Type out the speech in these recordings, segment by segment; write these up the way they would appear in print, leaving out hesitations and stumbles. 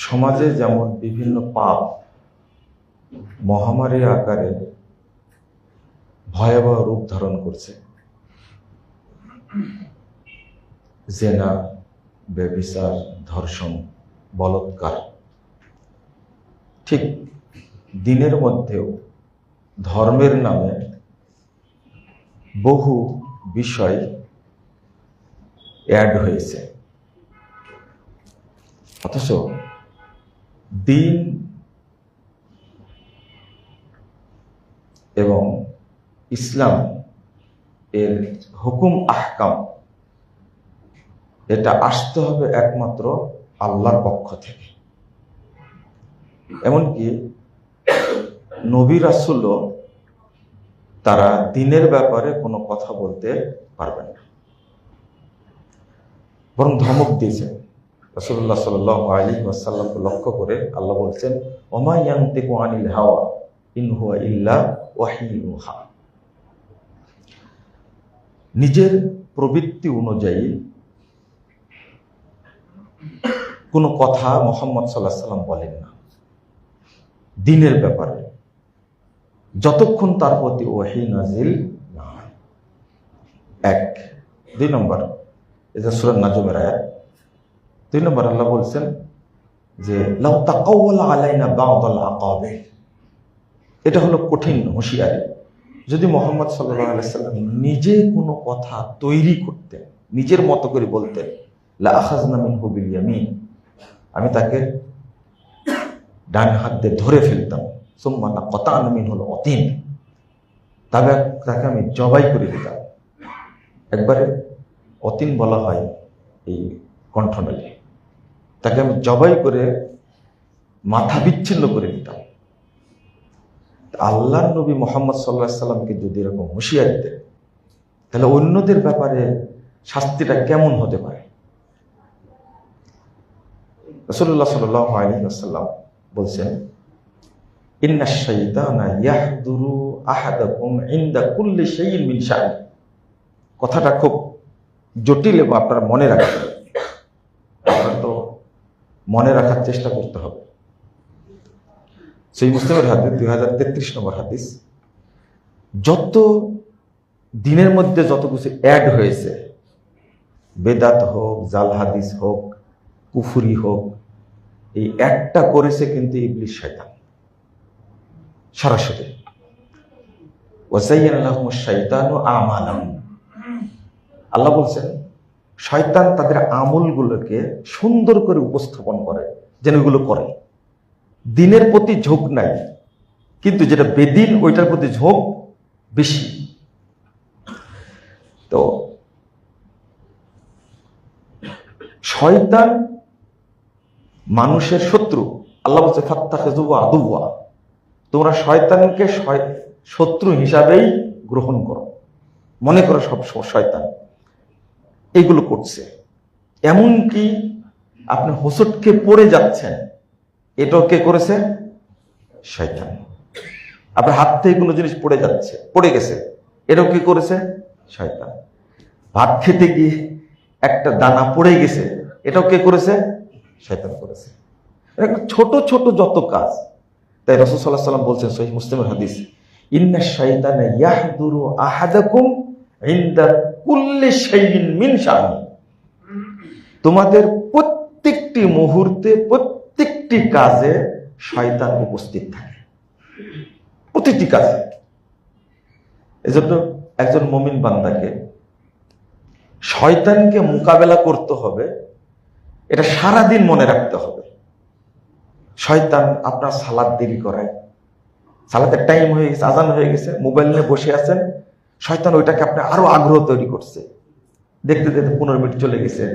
সমাজে যেমন বিভিন্ন পাপ মহামারী আকারে ভয়াবহ রূপ ধারণ করছে, জেনা, ব্যভিচার, ধর্ষণ, বলাৎকার, ঠিক দিনের মধ্যেও ধর্মের নামে বহু বিষয় অ্যাড হয়েছে। অথচ দিন এবং ইসলাম এর হুকুম আহকাম এটা আসতে হবে একমাত্র আল্লাহর পক্ষ থেকে। এমনকি নবী রাসূলও তারা দিনের ব্যাপারে কোনো কথা বলতে পারবেন না, বরং ধমক দিয়েছেন। রাসূলুল্লাহ সাল্লাল্লাহু আলাইহি ওয়াসাল্লামকে লক্ষ্য করে আল্লাহ বলছেন, ওমা ইয়ানতিকু আনিল হাওয়া ইন হুয়া ইল্লা ওয়াহয়ুন ইউহা। নিজের প্রবৃত্তি অনুযায়ী কোনো কথা মুহাম্মদ সাল্লাল্লাহু আলাইহি ওয়াসাল্লাম বলেন না দিনের ব্যাপারে, যতক্ষণ তার প্রতি ওহী নাজিল না হয়। এক। দুই নম্বর, এটা সূরা নাজমের আয়াত। দুই নম্বর আল্লাহ বলছেন যে লাউ তাকাওয়ালা আলাইনা বা'দাল আকাবির, এটা হলো কঠিন হুঁশিয়ারি। যদি মুহাম্মদ সাল্লাল্লাহু আলাইহি ওয়াসাল্লাম নিজে কোনো কথা তৈরি করতেন, নিজের মতো করে বলতেন, লা আখাযনা মিনহু বিল ইয়ামিন, আমি তাকে ডান হাত দিয়ে ধরে ফেলতাম, সুম্মা লাকাতা'না মিনহুল ওয়াতিন, তবে তাকে আমি জবাই করে দিতাম। একবারে অতিন বলা হয় এই কণ্ঠনালী, তাকে আমি জবাই করে মাথা বিচ্ছিন্ন করে দিতাম। আল্লাহর নবী মুহাম্মদ সাল্লাল্লাহু আলাইহি সাল্লামকে যদি এরকম হুঁশিয়ারি দেন, তাহলে অন্যদের ব্যাপারে শাস্তিটা কেমন হতে পারে? রাসূলুল্লাহ সাল্লাল্লাহু আলাইহি ওয়াসাল্লাম বলছেন, ইন্নাশ শাইতানা ইয়াহদুরু আহাদাকুম ইনদা কুল্লি শাইইন মিন শা'নি। কথাটা খুব জটিল এবং আপনারা মনে রাখবেন, আপনারা তো মনে রাখার চেষ্টা করতে হবে। সেই মুসলিমের হাদিস 2033 নম্বর হাদিস। যত দিনের মধ্যে যত কিছু অ্যাড হয়েছে, বেদাত হোক, জাল হাদিস হোক, কুফরি হোক, এই একটা করেছে কিন্তু ইবলিস শয়তান সরাসরি। ওয়াযায়্যানা লাহুমুশ শাইতানু আমালাহুম, আল্লাহ বলছেন শয়তান তাদের আমলগুলোকে সুন্দর করে উপস্থাপন করে যেন এগুলো করে। দিনের প্রতি ঝোঁক নাই, কিন্তু যেটা বেদিন ওইটার প্রতি ঝোঁক বেশি। তো শয়তান মানুষের শত্রু। আল্লাহ বলছে ফাত্তাখিযুহু আদুওয়া, তোমরা শয়তানকে শত্রু হিসাবেই গ্রহণ করো, মনে করো সব শয়তান এগুলো করছে। এমনকি আপনি হোঁচটকে পড়ে যাচ্ছেন, এটাও কে করেছে? শয়তান। আপনার হাত থেকে কোনো জিনিস পড়ে গেছে, এটাও কি করেছে? শয়তান। ভাত খেতে গিয়ে একটা দানা পড়ে গেছে, এটাও কে করেছে? শয়তান করেছে। ছোট ছোট যত কাজ। তাই রাসূল সাল্লাল্লাহু আলাইহি ওয়াসাল্লাম বলছেন সহিহ মুসলিমের হাদিস, ইন্নাশ শাইতানা ইয়াহদুরু আহাদাকুম ইনদা কুল্লি শাইইন মিন শা'নি। তোমাদের প্রত্যেকটি মুহূর্তে, প্রত্যেকটি কাজে শয়তান উপস্থিত থাকে, প্রতিটি কাজে। এজন্য একজন মুমিন বান্দাকে শয়তানকে মোকাবেলা করতে হবে, এটা সারাদিন মনে রাখতে হবে। শয়তান আপনার সালাত দেরি করায়, সালাতের টাইম হয়ে গেছে, আজান হয়ে গেছে, মোবাইল নিয়ে বসে আছেন, শয়তান ওইটাকে আপনি আরো আগ্রহ তৈরি করছে। দেখতে দেখতে 15 মিনিট চলে গেছে,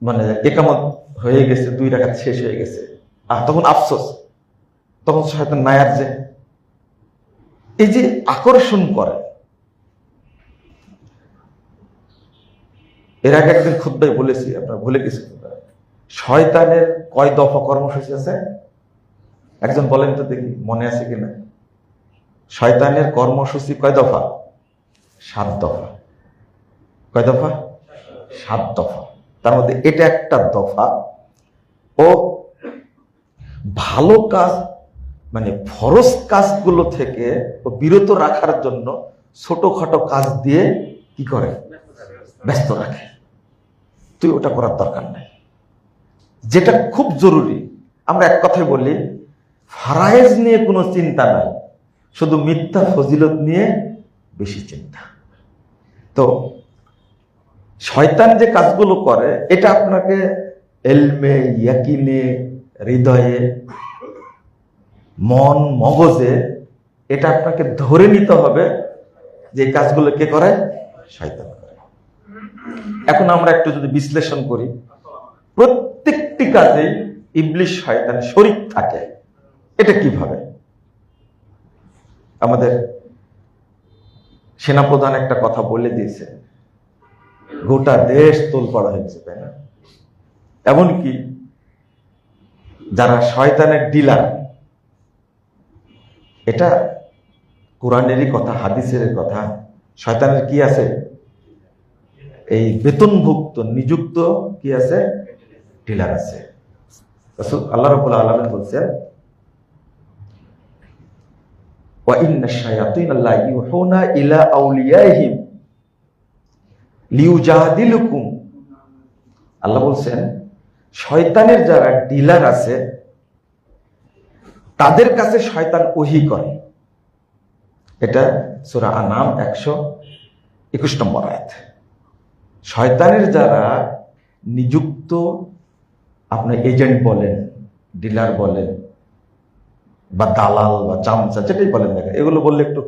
মানে একামত হয়ে গেছে, 2 রাকাত শেষ হয়ে গেছে, আর তখন আফসোস, তখন শয়তান নায়ার যে এই যে আকর্ষণ করে। এর আগে একদিন খুতবায় বলেছি, আপনারা ভুলে গেছেন, শয়তানের কয় দফা কর্মসূচি আছে? একজন বলেন তো দেখি, মনে আছে কিনা? শয়তানের কর্মসূচি কয় দফা? 7 দফা। কয় দফা? 7 দফা। তার মধ্যে এটা একটা দফা। ও ভালো কাজ মানে ফরজ কাজগুলো থেকে বিরত রাখার জন্য ছোটখাটো কাজ দিয়ে কি করে, ব্যস্ত রাখে। তুই ওটা করার দরকার নাই। যেটা খুব জরুরি, আমরা এক কথায় বলি, ফারায়েজ নিয়ে কোনো চিন্তা নাই, শুধু মিথ্যা ফজিলত নিয়ে বেশি চিন্তা। তো শয়তান যে কাজগুলো করে এটা আপনাকে এলমে, ইয়াকিনে, হৃদয়ে, মন, মগজে এটা আপনাকে ধরে নিতে হবে যে এই কাজগুলো কে করে, শয়তান করে। এখন আমরা একটু যদি বিশ্লেষণ করি, প্রত্যেকটি কাজেই ইবলিশ শয়তান শরীক থাকে। এটা কিভাবে? আমাদের সেনাপ্রধান একটা কথা বলে দিয়েছে, গোটা দেশ তোলপাড়া হয়েছে, তাই না? এমনকি যারা শয়তানের ডিলার, এটা কোরআনেরই কথা, হাদিসের কথা, শয়তানের কি আছে, এই বেতনভুক্ত নিযুক্ত কি আছে, ডিলার আছে। আল্লাহ রাব্বুল আলামিন বলছেন, ওয়া ইন্নাশ শায়াতিনা লা ইউহুনা ইলা আউলিয়াইহিম লিউজাদিলুকুম। আল্লাহ বলছেন শয়তানের যারা ডিলার আছে তাদের কাছে শয়তান ওহী করে। এটা সূরা আনাম 121 নম্বর আয়াত। শয়তানের যারা নিযুক্ত, আপনি এজেন্ট বলেন, ডিলার বলেন, বা দালাল বা চামচা, যেটাই বলেন না, এগুলো বললে একটু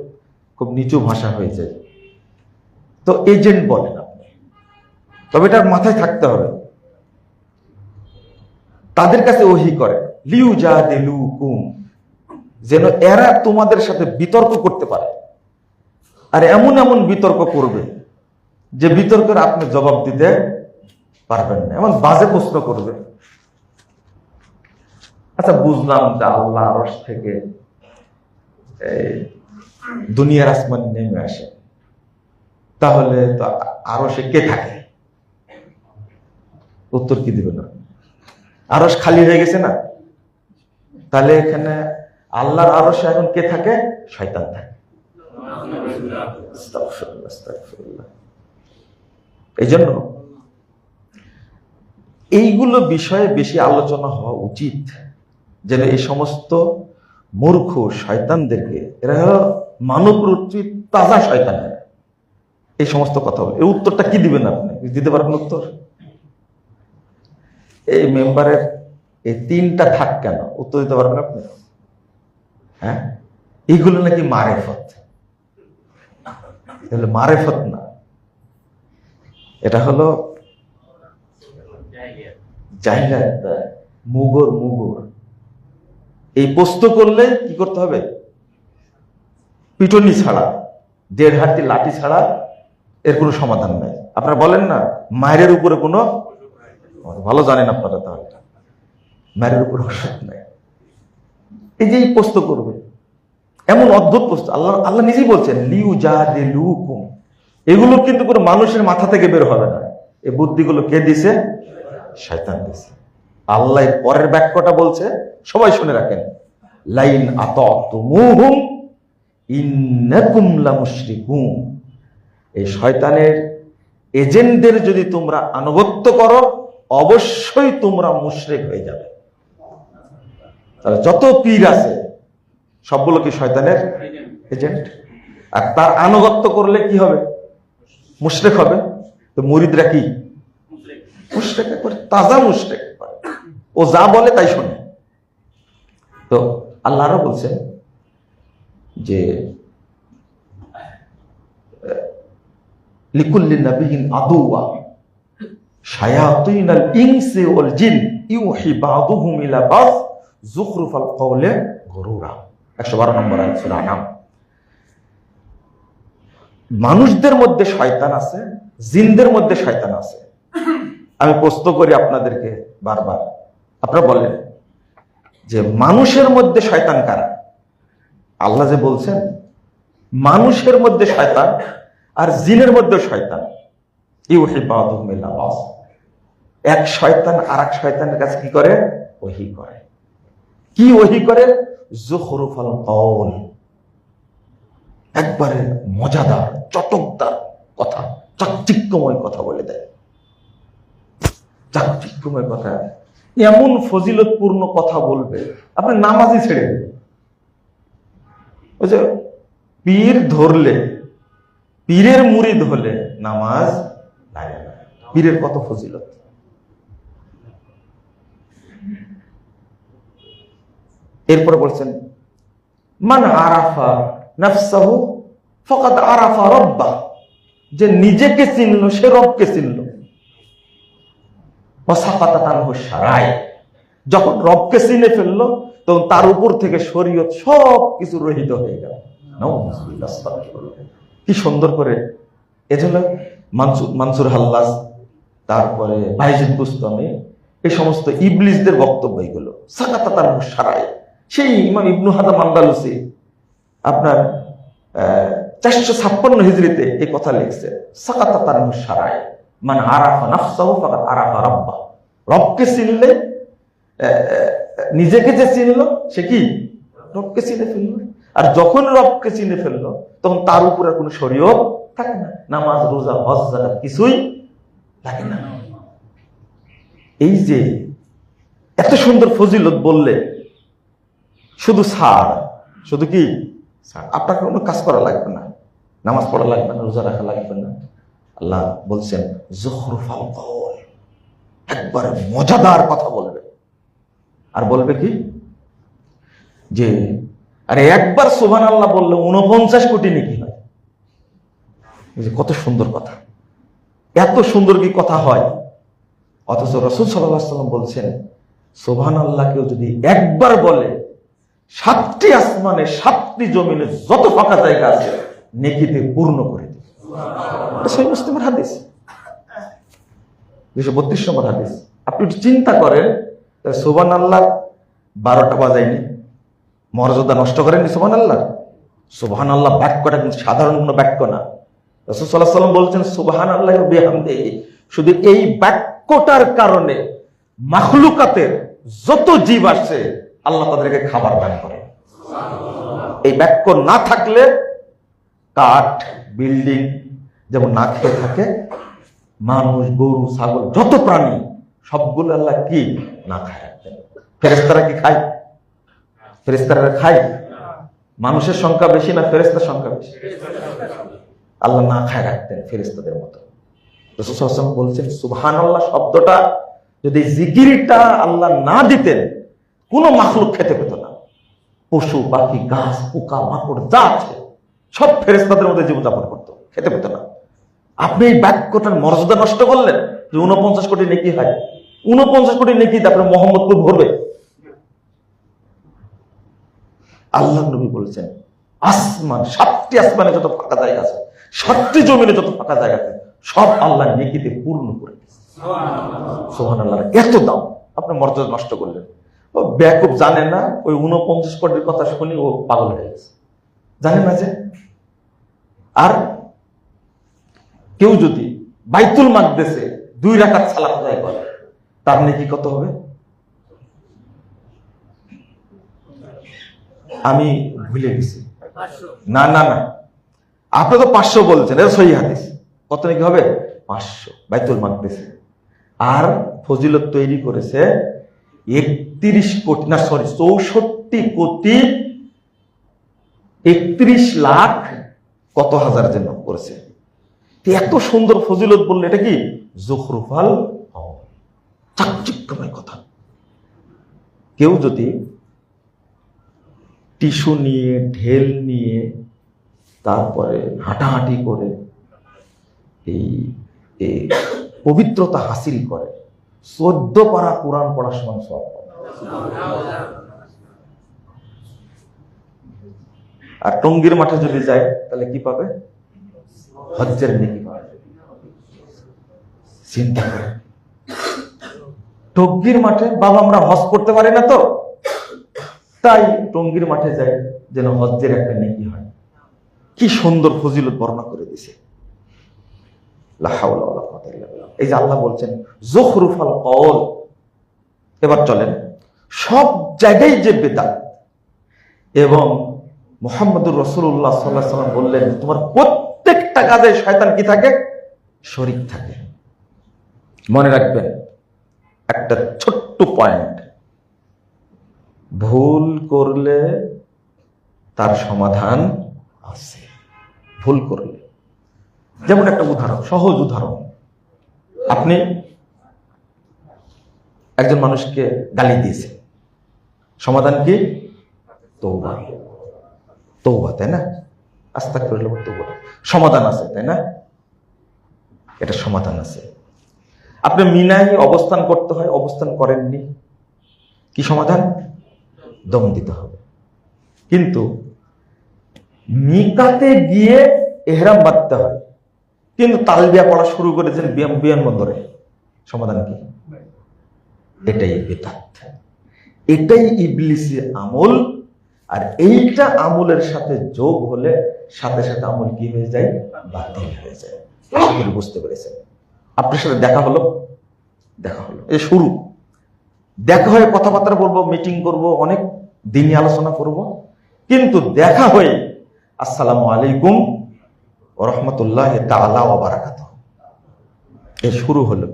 খুব নিচু ভাষা হয়ে যায়, তো এজেন্ট বলেন আপনি, তবে এটার মাথায় থাকতে হবে, তাদের কাছে ওহী করে লিউজাদিলুকুম, যেন এরা তোমাদের সাথে বিতর্ক করতে পারে। আর এমন এমন বিতর্ক করবে যে বিতর্কের আপনি জবাব দিতে পারবেন না, এমন বাজে প্রশ্ন করবে। আচ্ছা, বুঝলাম যে আল্লাহ আরশ থেকে দুনিয়ার আসমান নেমে আসে, তাহলে তো আরশে কে থাকে? উত্তর কি দিবেন? আরশ খালি হয়ে গেছে না? তাহলে এখানে আল্লাহর আরশে এখন কে থাকে? শয়তান থাকে। এই জন্য এইগুলো বিষয়ে বেশি আলোচনা হওয়া উচিত, যেন এই সমস্ত মূর্খ শয়তানদেরকে, এরা মানব রচিত তাজা শয়তান, এই সমস্ত কথা বলে। এই উত্তরটা কি দিবেন আপনি? দিতে পারবেন উত্তর? এই মেম্বারের এই 3টা থাক কেন, উত্তর দিতে পারবেন আপনি? হ্যাঁ, এইগুলো নাকি মারেফত। মারেফত না, এটা হলো জাহিলিয়াত, মুগর। এই প্রশ্ন করলে কি করতে হবে? পিটনি ছাড়া, 1.5 হাতি লাঠি ছাড়া এর কোনো সমাধান নাই। আপনারা বলেন না মায়ের উপরে কোনো, ভালো জানেন আপনারা, তাহলে মায়ের উপরে ওষুধ নাই। এই যে প্রশ্ন করবে, এমন অদ্ভুত প্রশ্ন, আল্লাহ নিজেই বলছেন লিউজাদিলুকুম। এগুলো কিন্তু কোনো মানুষের মাথা থেকে বের হবে না। এই বুদ্ধিগুলো কে দিছে? শয়তান দিছে। আল্লাহ পরের বাক্যটা বলছে, সবাই শুনে রাখেন, লাইন আতাতুমুহুম ইন্নাকুম লামুশরিকুন। এই শয়তানের এজেন্টদের যদি তোমরা আনুগত্য করো, অবশ্যই তোমরা মুশরিক হয়ে যাবে। তাহলে যত পীর আছে সবগুলো কি শয়তানের এজেন্ট? আর তার আনুগত্য করলে কি হবে? মুশরিক হবে। তো মুরিদরা কি? মুশরিক করে, তাজা মুশরিক করে, ও যা বলে তাই শোনে। তো আল্লাহরা বলছেন যে লিকুল্লি নাবিয়্যিন আদুওয়া শায়াতিনাল ইনসি ওয়াল জিন ইউহি বা'দুহুম ইলা বা'দ যুখরুফাল কওলি গুরুরা। 112 নম্বর আয়াত সূরা আনাম। মানুষদের মধ্যে শয়তান আছে, জিনদের মধ্যে শয়তান আছে। আমি প্রশ্ন করি আপনাদেরকে বারবার, আপনারা বলেন যে মানুষের মধ্যে শয়তান কারা? আল্লাহ যে বলছেন মানুষের মধ্যে শয়তান আর জিনের মধ্যে শয়তান, ইউহি বা'দুহুম ইলা বা'দ। এক শয়তান আর এক শয়তানের কাছে কি করে? ওহী করে। কি ওহী করে? যুখরুফাল কওল, একবারে মজাদার চটকদার কথা, চাকচিক্যময় কথা বলে দেয়। চাকচিক্যময় কথা, এমন ফজিলতপূর্ণ কথা বলবে আপনি নামাজই ছেড়ে দেবেন। ওই যে পীর ধরলে, পীরের মুরিদ হলে নামাজ লাগে না। পীরের কত ফজিলত। এরপরে বলছেন মান আরাফা নাফসাহু ফাকাদ আরাফা রাব্বাহ, যে নিজেকে চিনল সে রবকে চিনল। ওয়াসাকাতাত আনহু শারাই, যখন রবকে চিনে ফেললো তখন তার উপর থেকে শরীয়ত সব কিছু রহিত হয়ে গেল। কি সুন্দর করে। এজন্য মানসুর হাল্লাজ, তারপরে বাইজিদ বুস্তামি, এই সমস্ত ইবলিসদের বক্তব্য এগুলো। সাকাতাত আনহু শারাই, সেই ইমাম ইবনু হাদাম আন্দালুসি আপনার 456 হিজরিতে এই কথা লিখছে। সাকাতাত আনহু শারাই মান আরাফা নাফসাহু ফাকাদ আরাফা রাব্বাহ, রবকে চিনলে, নিজেকে যে চিনলো সে কি রবকে চিনে ফেললো। আর যখন রবকে চিনে ফেললো তখন তার উপরে কোনো শরীয়ত থাকে না, নামাজ রোজা হজ যাকাত কিছুই লাগে না। এই যে এত সুন্দর ফজিলত বললে, শুধু ছাড়, শুধু কি ছাড়, আপনাকে কোনো কাজ করা লাগবে না, নামাজ পড়া লাগবে না, রোজা রাখা লাগবে না। আল্লাহ বলছেন যুখরুফাল কওল, একবার মজাদার কথা বলবে। আর বলবে কি যে আরে একবার সুবহানাল্লাহ বললে 49 কোটি নেকি হয়। কত সুন্দর কথা, এত সুন্দর কি কথা হয়। অথচ রাসূল সাল্লাল্লাহু আলাইহি ওয়াসাল্লাম বলছেন সুবহানাল্লাহ কেউ যদি একবার বলে 7টি আসমানে 7টি জমিনে যত ফাঁকা জায়গা আছে নেকিতে পূর্ণ করে দেবে। এটা সহিহ মুসলিমের হাদিস, 232 নম্বর হাদিস। আপনি একটু চিন্তা করেন, সুবহানাল্লাহ 12টা বাজায়নি, মর্যাদা নষ্ট করেননি সুবহানাল্লাহ। সুবহানাল্লাহ বাক্যটা কিন্তু সাধারণ কোনো বাক্য না। রাসূল সাল্লাল্লাহু আলাইহি ওয়াসাল্লাম বলছেন সুবহানাল্লাহি ওয়া বিহামদিহি, শুধু এই বাক্যটার কারণে মাখলুকাতের যত জীব আসছে আল্লাহ তাদেরকে খাবার দান করে। এই বাক্য না থাকলে কাঠ, বিল্ডিং যেমন না খেয়ে থাকে, মানুষ, গরু, ছাগল, যত প্রাণী সবগুলো আল্লাহ কি না খায়। ফেরেশতারা কি খায়? ফেরেশতারা খায়? মানুষের সংখ্যা বেশি না ফেরেশতার সংখ্যা বেশি? আল্লাহ না খায় রাখতেন ফেরেশতাদের মতো। রাসূল সাল্লাল্লাহু আলাইহি ওয়াসাল্লাম বলছেন সুবহানাল্লাহ শব্দটা যদি জিকিরটা আল্লাহ না দিতেন কোনো মাখলুক খেতে পেত না। পশু পাখি, গাছ, পোকা মাকড় যা আছে সব ফেরেশতাদের মধ্যে জীবনযাপন করতো, খেতে পেত না। আপনি এই বাক্যটার মর্যাদা নষ্ট করলেন যে 49 কোটি নেকি হয়। 49 কোটি নেকি তারপরে মোহাম্মদপুর ভরবে। আল্লাহ নবী বলছেন আসমান, 7টি আসমানে যত ফাঁকা জায়গা আছে, 7টি জমিনে যত ফাঁকা জায়গা আছে সব আল্লাহ নেকিতে পূর্ণ করে দিয়েছে। সুবহানাল্লাহ, এত দাম, আপনি মর্যাদা নষ্ট করলেন। ও বেয়াকুব জানে না, ওই 49 কোটির কথা শুনি ও পাগল হয়ে গেছে, জানে না যে। আর কেউ যদি বাইতুল মাকদেসে 2 রাকাত সালাত আদায় করে তার নেকি কত হবে? আমি ভুলে গেছি। না না না, আপনি তো 500 বলছেন, এটা সহিহ হাদিস। কত নাকি হবে? 500 বাইতুল মাকদেসে। আর ফজিলত তৈরি করেছে 31 কোটি, না সরি 64 কোটি 31 লাখ কত হাজার যেন করেছে। এত সুন্দর ফজিলত বললে এটা কি যুখরুফাল কওল, চাকচিক্যময় কথা। কেউ যদি টিস্যু নিয়ে, ঢেল নিয়ে, তারপরে হাঁটাহাঁটি করে এই পবিত্রতা হাসিল করে, 14 পারা কোরআন পড়ার সমান সওয়াব পাবে। আর টঙ্গীর মাঠে যদি যায় তাহলে কি পাবে? হজ্জের নেকি পাবে। চিন্তা করে, টঙ্গীর মাঠে, বাবা আমরা হজ করতে পারি না তো, তাই টঙ্গীর মাঠে যাই যেন হজ্জের একটা নেকি হয়। কি সুন্দর ফজিলত বর্ণনা করে দিছে। লা হাওলা ওয়ালা কুওয়াতা ইল্লা বিল্লাহ। এই যে আল্লাহ বলছেন যুখরুফাল কওল। এবার চলেন সব জায়গায় যে বেদাত। এবং মুহাম্মদুর রাসূলুল্লাহ সাল্লাল্লাহু আলাইহি ওয়াসাল্লাম বললেন, তোমার প্রত্যেকটা কাজে শয়তান কি থাকে? শরীক থাকে। মনে রাখবেন একটা ছোট্ট পয়েন্ট, ভুল করলে তার সমাধান আছে। ভুল করলে, যেমন একটা উদাহরণ, সহজ উদাহরণ, আপনি একজন মানুষকে গালি দিয়েছেন, সমাধান কি? তওবা। তওবা, তাই না? আস্তাগফিরুল্লাহ, তওবা। সমাধান আছে, তাই না? এটা সমাধান আছে। আপনি মিনায় অবস্থান করতে হয়, অবস্থান করেননি, কি সমাধান? দম দিতে হবে। কিন্তু মিকাতে গিয়ে ইহরাম বাঁধতে হয়, কিন্তু তালবিয়া পড়া শুরু করেছেন বিমানবন্দরে, সমাধান কি? এটাই বিদআত, এটাই ইবলিসি আমল। আর এইটা আমলের সাথে যোগ হলে সাথে সাথে আমল কি হয়ে যায়? বাতিল হয়ে যায়। আশা করি বুঝতে পেরেছেন। আপনার সাথে দেখা হলো, এই শুরু, দেখা হয়ে কথাবার্তা বলবো, মিটিং করব, অনেক দিনই আলোচনা করব, কিন্তু দেখা হয়ে আসসালামু আলাইকুম ওয়া রাহমাতুল্লাহি তাআলা ওয়া বারাকাতুহু এই শুরু হলো।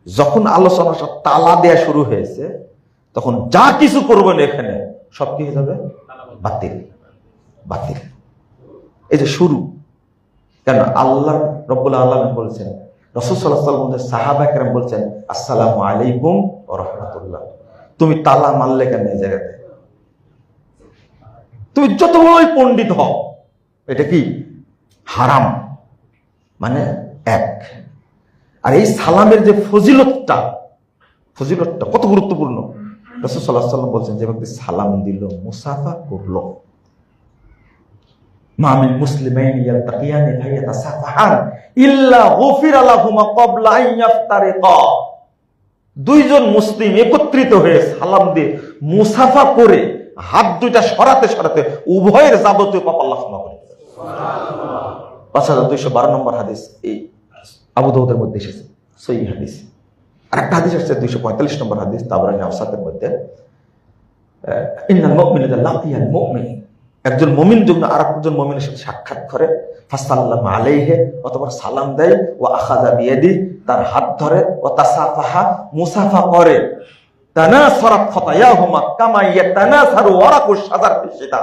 যখন আলোচনা সব তালা দেয়া শুরু হয়েছে, তখন যা কিছু করবেন এখানে সব কি হয়ে যাবে? বাতিল, বাতিল। এই যে শুরু, কেন? আল্লাহ রাব্বুল আলামিন বলছেন, রাসূল সাল্লাল্লাহু আলাইহি ওয়াসাল্লাম, সাহাবা কেরাম বলছেন আসসালামু আলাইকুম ওয়া রাহমাতুল্লাহ। তুমি তালা মারলে কেন এই জায়গাতে? তুমি যত বড়ই পণ্ডিত হও, এটা কি? হারাম, মানে এক। আর এই সালামের যে ফজিলতটা কত গুরুত্বপূর্ণ। রাসূল সাল্লাল্লাহু আলাইহি ওয়াসাল্লাম বলছেন, যে ব্যক্তি সালাম দিল, মুসাফা করলো, মা মিন মুসলিমাইনি ইয়ালতাকিয়ানি ফায়াতাসাফাহান ইল্লা গুফিরা লাহুমা ক্বাবলা আন ইয়াফতারিকা। দুইজন মুসলিম একত্রিত হয়ে সালাম দিয়ে মুসাফা করে হাত দুইটা সরাতে সরাতে উভয়ের যাবতীয় পাপ আল্লাহ ক্ষমা করে দেন। সুবহানাল্লাহ। 5212 নম্বর হাদিস, এই আবু দাউদের মধ্যে এসেছে, সহিহ হাদিস। আরেকটা হাদিস আসছে 245 নম্বর হাদিস, তাবরানী আওসাতের মধ্যে, ইন্নাল মুমিনা ইযা লাকিয়াল মুমিন, একজন মুমিন যখন আরেকজন মুমিনের সাথে সাক্ষাৎ করে, ফাসাল্লামু আলাইহি, অথবা সালাম দেয়, ওয়া আখাযা বিয়াদি, তার হাত ধরে, ওয়া তাসাফাহা, মুসাফা করে, তানাসারাত খাতায়াহুমা কামা ইয়াতানাসারু ওয়ারাকুশ শাজার ফিস শিতা,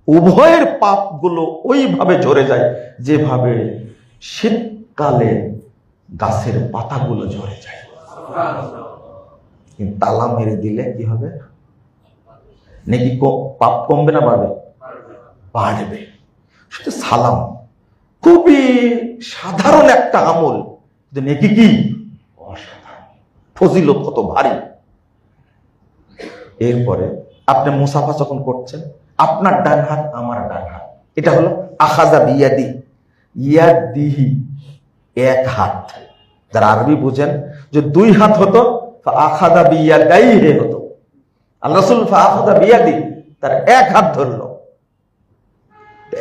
উভয়ের পাপগুলো ওইভাবে ঝরে যায় যেভাবে শীতকালে গাছের পাতাগুলো ঝরে যায়। কিন্তু তালা মেরে দিলে কি হবে? নাকি পাপ কমবে না বাড়বে? বাড়বে। শুধু সালাম খুবই সাধারণ একটা আমল, নেকি কি অসাধারণ, ফজিলত কত ভারী। এরপরে আপনি মুসাফা যখন করছেন, আপনার ডান হাত আমার ডান হাত, এটা হলো আখাযা বিয়াদি, ইয়াদিহি, এক হাত। যারা আরবি বুঝেন, যে দুই হাত হতো আখাযা বিয়াদাইহি হতো, আল্লাহ রাসূল আখাযা বিয়াদি, তার এক হাত ধরলো,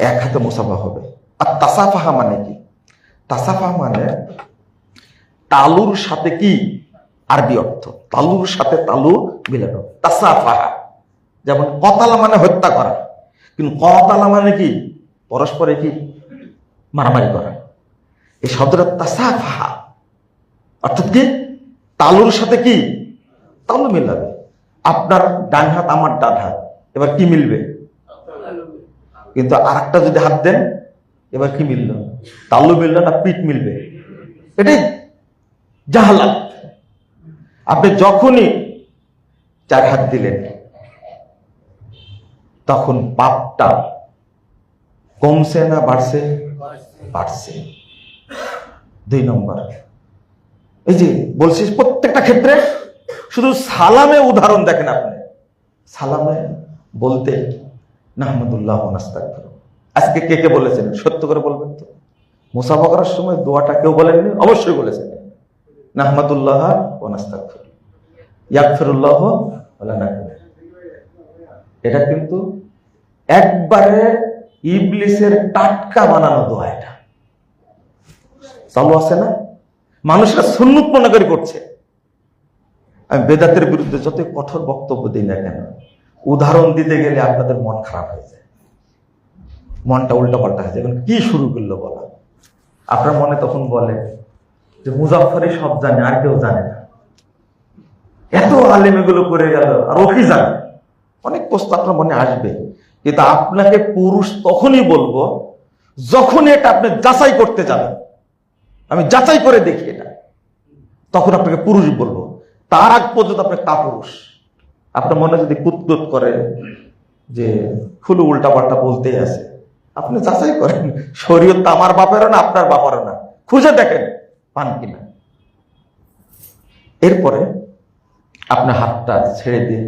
এক হাতে মুসাফা হবে। আর তাসাফাহা মানে কি? তাসাফাহা মানে তালুর সাথে কি আরবি অর্থ, তালুর সাথে তালু মিলানো, তাসাফাহা। যেমন কতালা মানে হত্যা করা, কিন্তু কতালা মানে কি? পরস্পরে কি মারামারি করা। এই শব্দটা তাসাফাহা, অর্থাৎ কি? তালুর সাথে কি তালু মিলাবে। আপনার ডান হাত আমার ডান হাত, এবার কি মিলবে? কিন্তু আর একটা যদি হাত দেন, এবার কি মিলল? তালু মিলল না পিঠ মিলবে? এটাই জাহালাত। আপনি যখনই চার হাত দিলেন, তখন পাপটা কমছে না বাড়ছে? বাড়ছে। 2 নম্বর, এই যে বলছি প্রত্যেকটা ক্ষেত্রে, শুধু সালামে উদাহরণ দেখেন আপনি। সালামে বলতে নাহমাদুল্লাহ ওয়া নাস্তাগফিরু, আজকে কে কে বলেছেন? সত্য করে বলবেন তো। মুসাফা করার সময় দোয়াটা কেউ বলেননি? অবশ্যই বলেছেন, নাহমাদুল্লাহ ওয়া নাস্তাগফিরু, ইয়াগফিরুল্লাহ ওয়া লানা। এটা কিন্তু একবারে ইবলিসের টাটকা বানানো দোয়া। এটা চালু আছে না? মানুষরা সুন্নত মনে করে করছে। আমি বেদাতের বিরুদ্ধে যতই কঠোর বক্তব্য দিই না কেন, উদাহরণ দিতে গেলে আপনাদের মন খারাপ হয়ে যায়, মনটা উল্টাপাল্টা হয়ে যায়। এখন কি শুরু করলো বলা, আপনার মনে তখন বলে যে মুজাফফরই সব জানে, আর কেউ জানে না, এত আলেম এগুলো করে গেল, আর ও কি জানে। অনেক প্রশ্ন আপনার মনে আসবে, কিন্তু আপনাকে পুরুষ তখনই বলবো যখন এটা আপনি যাচাই করতে যাবেন। আমি যাচাই করে দেখি এটা, তখন আপনাকে পুরুষ বলবো। তার আগ পর্যন্ত আপনি কাপুরুষ। আপনার মনে যদি কুতকুত করে যে খুলু উল্টা পাল্টা বলতেই আছে, আপনি যাচাই করেন শরীয়ত তো আমার বাপেরও না, আপনার বাপারও না, খুঁজে দেখেন পান কিনা। এরপরে আপনার হাতটা ছেড়ে দিয়ে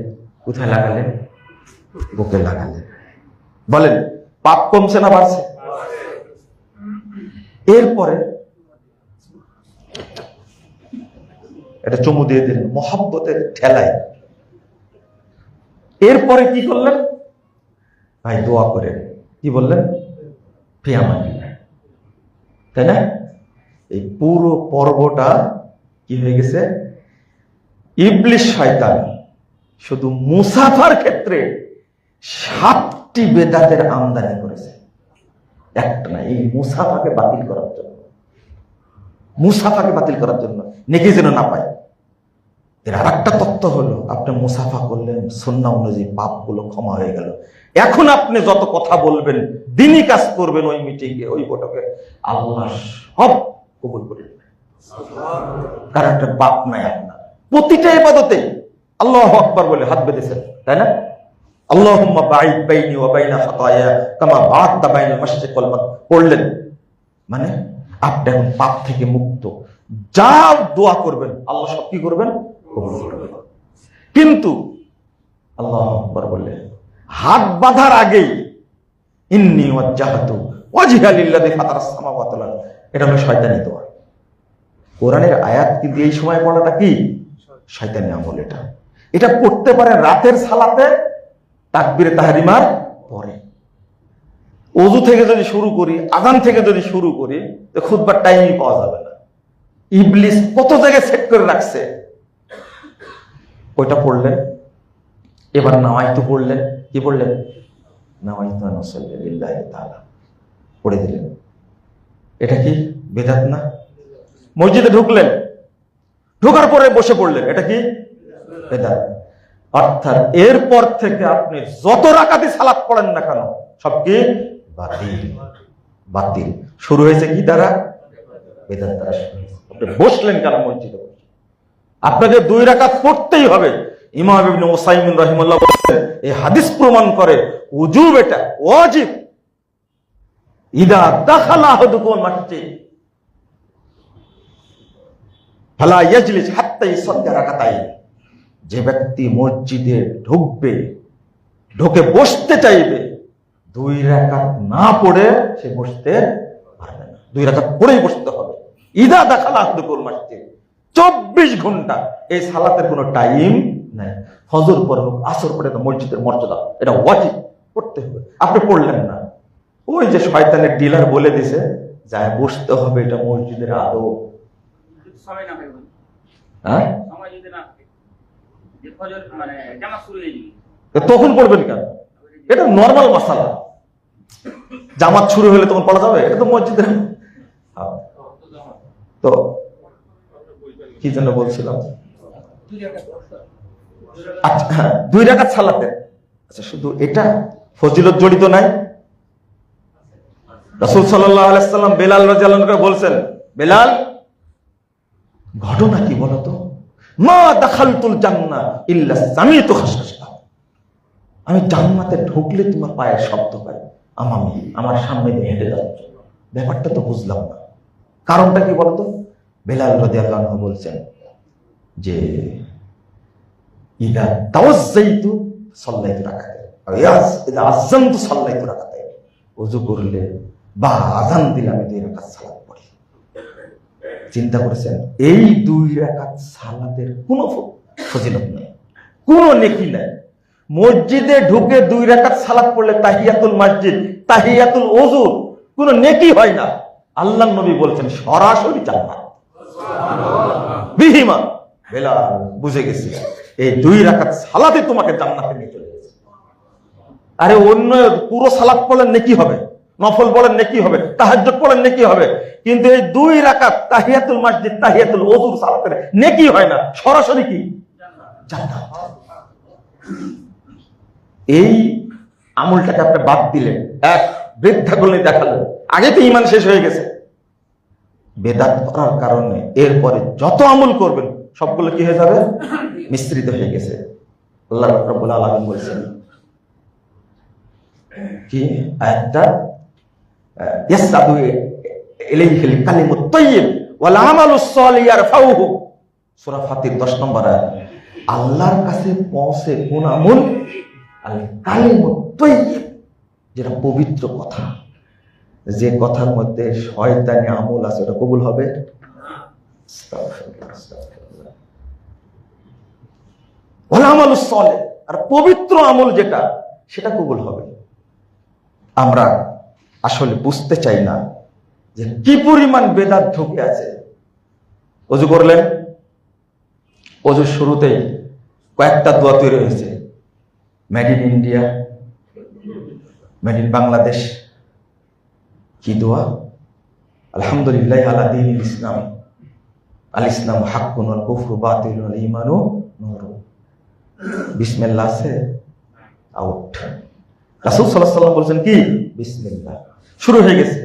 কোথায় লাগালেন? বুকে লাগালেন। বলেন পাপ কমছে না বাড়ছে? এরপরে এটা চুমু দিয়ে দিলেন মহব্বতের ঠেলায়। এরপরে কি করলেন? ভাই দোয়া করে কি বললেন? ফিয়ামানিল্লাহ, তাই না? এই পুরো পর্বটা কি হয়ে গেছে? ইবলিস শয়তান শুধু মুসাফার ক্ষেত্রে 7টি বেদাতের আমদানি করেছে, একটা না। এই মুসাফাকে বাতিল করার জন্য, মুসাফাকে বাতিল করার জন্য, নেকি যেন না পায়। এর আর একটা তত্ত্ব হলো, আপনি মুসাফা করলেন, সুন্নাহ অনুযায়ী পাপগুলো ক্ষমা হয়ে গেল। এখন আপনি যত কথা বলবেন, দিনই কাজ করবেন, ওই মিটিংয়ে, ওই বৈঠকে, আল্লাহ সব কবুল করে নেবেন। কারণ একটা পাপ নাই আপনার। প্রতিটা ইবাদতে আল্লাহু আকবার বলে হাত বেঁধেছেন, তাই না? আল্লাহুম্মা বাঈদ বাইনি ওয়া বাইনা খাতায়া কামা বা'আদতা বাইনাল মাশরিক ওয়াল মাগরিব পড়লেন, মানে আপনি এখন পাপ থেকে মুক্ত। যা দোয়া করবেন আল্লাহ সব কি করবেন? কবুল করবেন। কিন্তু আল্লাহু আকবার বললেন হাত বাঁধার আগেই ইন্নী ওয়াজ্জাহতু ওয়াজহিয়া লিল্লাযী ফাতারাস সামাওয়াতি ওয়াল আরদ, এটা হলো শয়তানি দোয়া। কোরআনের আয়াত কিন্তু এই সময় পড়াটা কি? শয়তানি আমল। এটা পড়তে পারে রাতের সালাতে তাকবীরে তাহরিমার পরে। ওযু থেকে যদি শুরু করি, আযান থেকে যদি শুরু করি, তো খুতবার টাইমই পাওয়া যাবে না। ইবলিস কত জায়গায় সেট করে রাখছে। ওইটা পড়লেন। এবার নাওয়াইতু পড়লেন। কি পড়লেন? নাওয়াইতু আন উসাল্লি লিল্লাহি তাআলা পড়ে দিলেন। এটা কি বেদাত না? মসজিদে ঢুকলেন, ঢোকার পরে বসে পড়লেন, এটা কি বেদাত? অর্থাৎ এরপর থেকে আপনি যত রাকাতি সালাত পড়েন না কেন, সব কি বাতিল। বাতিল শুরু হয়েছে কি দ্বারা? বেদাত দ্বারা। আপনি বসলেন কেন মসজিদে? আপনাকে 2 রাকাত পড়তেই হবে। ইমাম ইবনে উসাইমিন রাহিমাহুল্লাহ বলেন, এই হাদিস প্রমাণ করে উজুব, এটা ওয়াজিব। ইদা দাখালা আহাদুকুম মাসজিদ ফালা ইয়াজলিস হাত্তা ইউসাল্লি রাকাতাইন। যে ব্যক্তি মসজিদে ঢুকবে, ঢুকে বসতে চাইবে, 2 রাকাত না পড়ে সে বসতে পারবে না। 2 রাকাত পড়েই বসতে হবে। ইদা দাখালা আহাদুকুম মাসজিদ, 24 ঘন্টা। এই সালাতের কোনো টাইম নাই। ফজর পরে হোক, আসর পরে, তো মসজিদের মর্যাদা, এটা ওয়াজিব, পড়তে হবে। আপনি পড়লেন না, ওই যে শয়তানের ডিলার বলে দিছে যায় বসতে হবে, এটা মসজিদের আদব। হ্যাঁ, তখন পড়বেন কেন? এটা নর্মাল মাসালা। জামাত শুরু হলে তখন পড়া যাবে? এটা তো মসজিদের। তো কি জন্য বলছিলাম? আচ্ছা হ্যাঁ, 2 রাকাত সালাতে। আচ্ছা, শুধু এটা ফজিলত জড়িত নাই? রাসূল সাল্লাল্লাহু আলাইহি ওয়াসাল্লাম বেলাল রাদিয়াল্লাহু আনহু বলছেন, বেলাল, ঘটনা কি বলতো? মা দাখালতুল জান্নাহ ইল্লা সামিতু খাশখাশা। আমি জান্নাতে ঢুকলে তোমার পায়ের শব্দ পাই, আমার সামনে দিয়ে হেঁটে যাচ্ছ। ব্যাপারটা তো বুঝলাম না, কারণটা কি বলতো? বেলাল রাদিয়াল্লাহু আনহু বলছেন যে ইদা তাওয়াজ্জাইতু সাল্লাইতু রাকাতাইন, ইদা আযানতু সাল্লাইতু রাকাতাইন। ওযু করলে বা আযান দিলে আমি 2 রাকাত সালাত পড়ি। চিন্তা করেছেন, এই 2 রাকাত সালাতের কোনো ফজিলত নেই, কোনো নেকি নাই। মসজিদে ঢুকে 2 রাকাত সালাত পড়লে তাহিয়াতুল মসজিদ, তাহিয়াতুল ওযু, কোনো নেকি হয় না। আল্লাহর নবী বলছেন সরাসরি জান্নাত বিহিমা, বেলাল বুঝে গেছি এই 2 রাকাত সালাতে তোমাকে জান্নাতে নিয়ে চলে গেছে। আরে অন্য পুরো সালাত পড়লেন নেকি হবে, নফল পড়লেন নেকি হবে, তাহাজ্জুদ পড়লেন নেকি হবে, কিন্তু এই 2 রাকাত তাহিয়াতুল মসজিদ তাহিয়াতুল ওযুর সালাতের নেকি হয় না, সরাসরি কি জান্নাত। এই আমলটাকে আপনি বাদ দিলেন, এক বৃদ্ধা গুলি দেখালেন, আগে তো ঈমান শেষ হয়ে গেছে। বেদাত করার কারণে এরপরে যত আমল করবেন সবগুলো কি হয়ে যাবে, মিশ্রিত হয়ে গেছে। আল্লাহ রাব্বুল আলামিন বলেছেন কি আয়াতটা, ইয়াসআদু ইলাইহিল কালিমুত তাইয়্যিব ওয়াল আমালুস সালিহ ইয়ারফাউহু, সূরা ফাতির 10 নম্বর আয়াত। আল্লাহর কাছে পৌঁছে কোন আমল, আল কালিমুত তাইয়্যিব, যেটা পবিত্র কথা, যে কথার মধ্যে শয়তানি আমল আছে ওটা কবুল হবে। ওয়াল আমালুস সালিহ, আর পবিত্র আমল যেটা সেটা কবুল হবে। আমরা আসলে বুঝতে চাই না যে কি পরিমাণ বেদাত ঢুকে আছে। ওযু করলেন, ওযুর শুরুতেই কয়েকটা দোয়া তৈরি হয়েছে, made in India, made in Bangladesh. কি দোয়া? আলহামদুলিল্লাহ আলা দীনিল ইসলাম, আল ইসলাম হাক্কুন ওয়াল কুফরু বাতিলুন ওয়াল ঈমানু নূরুন। বিসমিল্লাহ আছে আউট। রাসূল সাল্লাল্লাহু আলাইহি ওয়াসাল্লাম বলেছেন কি, বিসমিল্লাহ, শুরু হয়ে গেছে।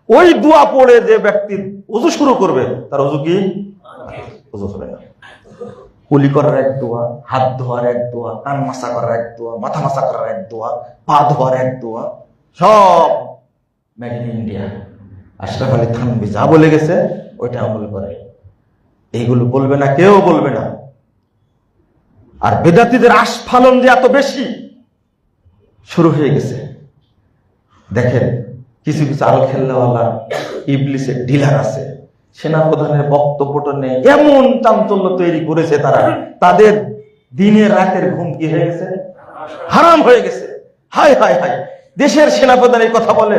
ওই দোয়া পড়ে যে ব্যক্তি ওযু শুরু করবে তার ওযু কি, ওযু হবে না। কুলি করার এক দোয়া, হাত ধোয়ার এক দোয়া, কান মাসা করার এক দোয়া, মাথা মাসা করার এক দোয়া, পা ধোয়ার এক দোয়া, সব made in India. Ashraf Ali Thanvi যা বলে গেছে ওইটা আমল করে। এইগুলো বলবে না, কেউ বলবে না। আর বেদাতীদের আস্ফালন যে এত বেশি শুরু হয়ে গেছে। দেখেন কিছু কিছু আল খেল্লাওয়ালা ইবলিসের ডিলার আছে, সেনাপ্রধানের বক্তব্যটা নেই, এমন চাঞ্চল্য তৈরি করেছে তারা, তাদের দিনের রাতের ঘুম কি হয়ে গেছে, হারাম হয়ে গেছে। হায় হায় হায়, দেশের সেনাপ্রধান এই কথা বলে,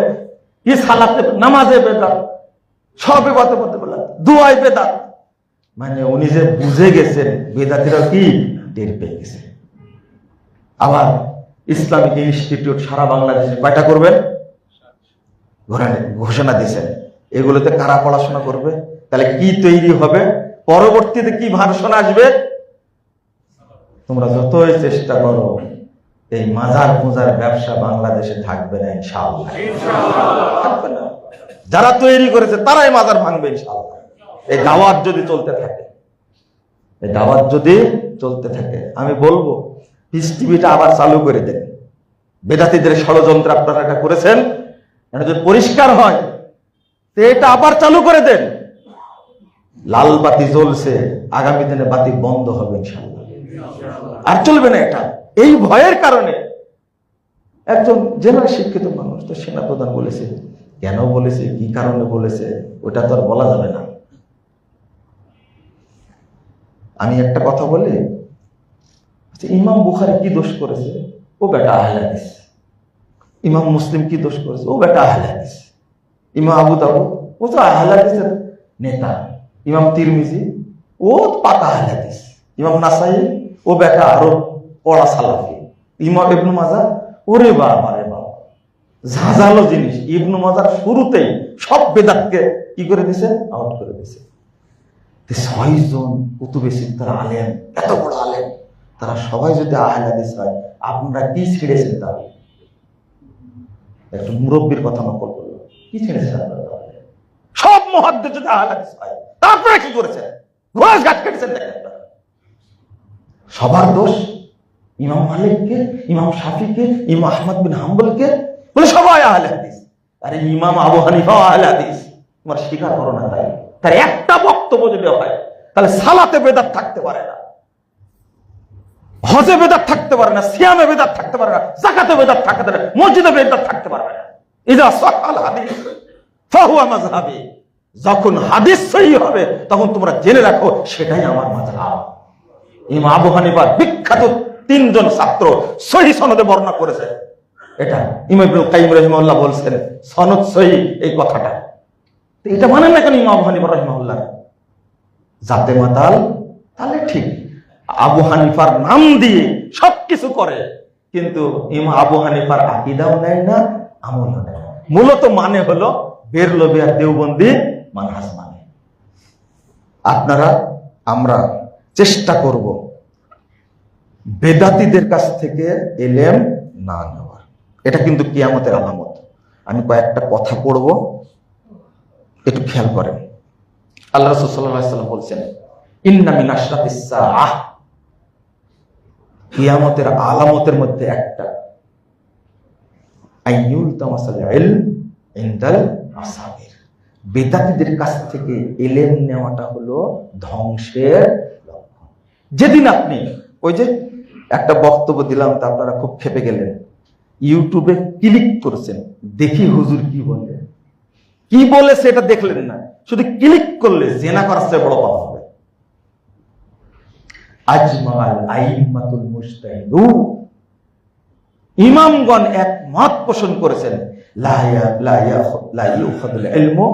কি সালাতে নামাজে বেদাত, সব ইবাদতে করতে বেদাত, দুয়ায় বেদাত। মানে উনি যে বুঝে গেছেন, বেদাতিরা কি টের পেয়ে গেছে। আবার ইসলামিক ইনস্টিটিউট সারা বাংলাদেশে কয়টা করবেন ঘোষণা দিয়েছেন। এগুলোতে কারা পড়াশোনা করবে? তাহলে কি তৈরি হবে, পরবর্তীতে কি ভার্সন আসবে? তোমরা যতই চেষ্টা করো, এই মাজার পূজার ব্যবসা বাংলাদেশে থাকবে না ইনশাআল্লাহ, থাকবে না। যারা তৈরি করেছে তারাই মাজার ভাঙবে ইনশাআল্লাহ। এই দাওয়াত যদি চলতে থাকে, এই দাওয়াত যদি চলতে থাকে, আমি বলবো পিস টিভিটা আবার চালু করে দেন। বেদাতীদের ষড়যন্ত্র আপনারা এটা করেছেন, এটা যদি পরিষ্কার হয় তো এটা আবার চালু করে দেন। লাল বাতি জ্বলছে, আগামী দিনে বাতি বন্ধ হবে ইনশাআল্লাহ, আর চলবে না এটা। এই ভয়ের কারণে একজন জেনারেল শিক্ষিত মানুষ তো সেনাপ্রধান বলেছে, কেন বলেছে, কি কারণে বলেছে, ওটা তো আর বলা যাবে না। আমি একটা কথা বলি, ইমাম বুখারী কি দোষ করেছে? ও বেটা আহলে হাদিস। ইমাম মুসলিম কি দোষ করেছে? ও বেটা আহলে হাদিস। ইমাম আবু দাউদ ও তো আহলে হাদিসের নেতা। ইমাম তিরমিজি ও পাকা আহলে হাদিস। ইমাম নাসাই ও বেটা আরো পড়া সালাফি। ইমাম ইবনে মাজাহ, ওরে বাবা রে বাবা, ঝাঁঝালো জিনিস। ইবনে মাজাহ শুরুতেই সব বেদাতকে কি করে দিছে, আউট করে দিছে। 6 জন কুতুবে সিত্তার আলেম, এত বড় আলেম, তারা সবাই যদি আহলে হাদিস হয়, আপনারা কি ছেড়েছেন? তাহলে একটু মুরব্বীর কথা নকল করলো, কি ছেড়েছেন আপনারা? সব মুহাদ্দিস যদি আহলে হাদিস হয়, তারপরে কি করেছেন? ঘোষ গাছ কেটেছেন। দেখেন সবার দোষ ইমাম মালিককে, ইমাম শাফিকে, ইমাম আহমদ বিন হাম্বলকে বলে সবাই আহলে হাদিস। আরে ইমাম আবু হানিফা আহলে হাদিস, তোমার স্বীকার করো না। তাই তার একটা বক্তব্য যদি হয়, তাহলে সালাতে বেদাত থাকতে পারে না, হজে বেদাত থাকতে পারে না, সিয়ামে বেদাত থাকতে পারে না, যাকাতে বেদাত থাকতে পারে না, মসজিদে বেদাত থাকতে পারবে না। ইযা সাহাল হাদিস ফাহুয়া মাযহাবি। যখন হাদিস সহিহ হবে তখন তোমরা জেনে রাখো সেটাই আমার মাযহাব। ইমাম আবু হানিফার বিখ্যাত 3 জন ছাত্র সহিহ সনদে বর্ণনা করেছে। এটা ইমাম ইবনে কাইয়িম রাহিমাহুল্লাহ বলছেন সনদ সহিহ এই কথাটা। তো এটা মানেন না কেন ইমাম আবু হানিফা রাহিমাহুল্লাহ? জাতে মাতাল তাহলে ঠিক। আবু হানিফার নাম দিয়ে সবকিছু করে, কিন্তু ইমাম আবু হানিফার আকীদাও নেয় না, আমলও নেয় না। মূলত মানে হলো বেরলভী আর দেওবন্দি মানহাজ মানে। আপনারা আমরা চেষ্টা করব বেদাতীদের কাছ থেকে ইলম না নেওয়ার। এটা কিন্তু কিয়ামতের আলামত। আমি কয়েকটা কথা পড়ব, একটু খেয়াল করেন। আল্লাহ রাসূল সাল্লাল্লাহু আলাইহি ওয়াসাল্লাম বলছেন, ইন্না মিন আশরাতিস সাআহ, কিয়ামতের আলামতের মধ্যে একটা, আইয়ুল তামাসাল ইলম ইনদাল মাসাবির, বেদাতীদের কাছ থেকে ইলম নেওয়াটা হলো ধ্বংসের লক্ষণ। যেদিন আপনি ওই যে একটা বক্তব্য দিলাম, তা আপনারা খুব খেপে গেলেন, ইউটিউবে ক্লিক করেছেন, দেখি হুজুর কি বলে, কি বলে সেটা দেখলেন না, শুধু ক্লিক করলে জেনা করার চেয়ে বড় পাপ হবে। আজমাল আইম্মাতুল মুজতাহিদু, ইমামগণ একমত পোষণ করেছেন, লা ইউখাযুল ইলমু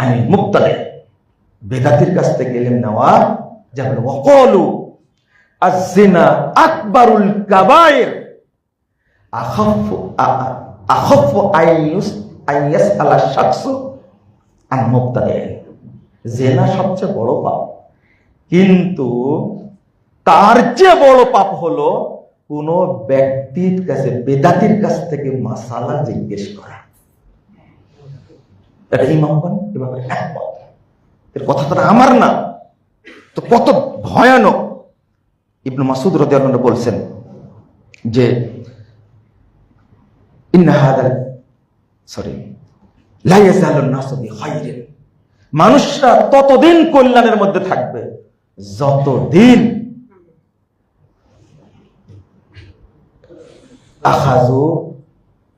আনিল মুবতাদি, বেদাতির কাছ থেকে ইলম নেওয়া যাবে না। ওয়াকালু আয-যিনা আকবারুল কাবায়ের আখাফু আইয়াসআলা শাখসু আন মুবতাদি, জিনা সবচেয়ে বড় পাপ, কিন্তু তার চেয়ে বড় পাপ হলো কোন ব্যক্তির কাছে, বেদাতির কাছ থেকে মাসালা জিজ্ঞেস করা। এটা ইমামগণ এভাবে একমত। এর কথাটা আমার না, তো কত ভয়ানক। ইবনে মাসউদ রাদিয়াল্লাহু আনহু বলছেন যে ইন্না হাদাল লা ইয়াজালুন নাসু বিখাইরিন, মানুষরা ততদিন কল্যাণের মধ্যে থাকবে যতদিন আখাযু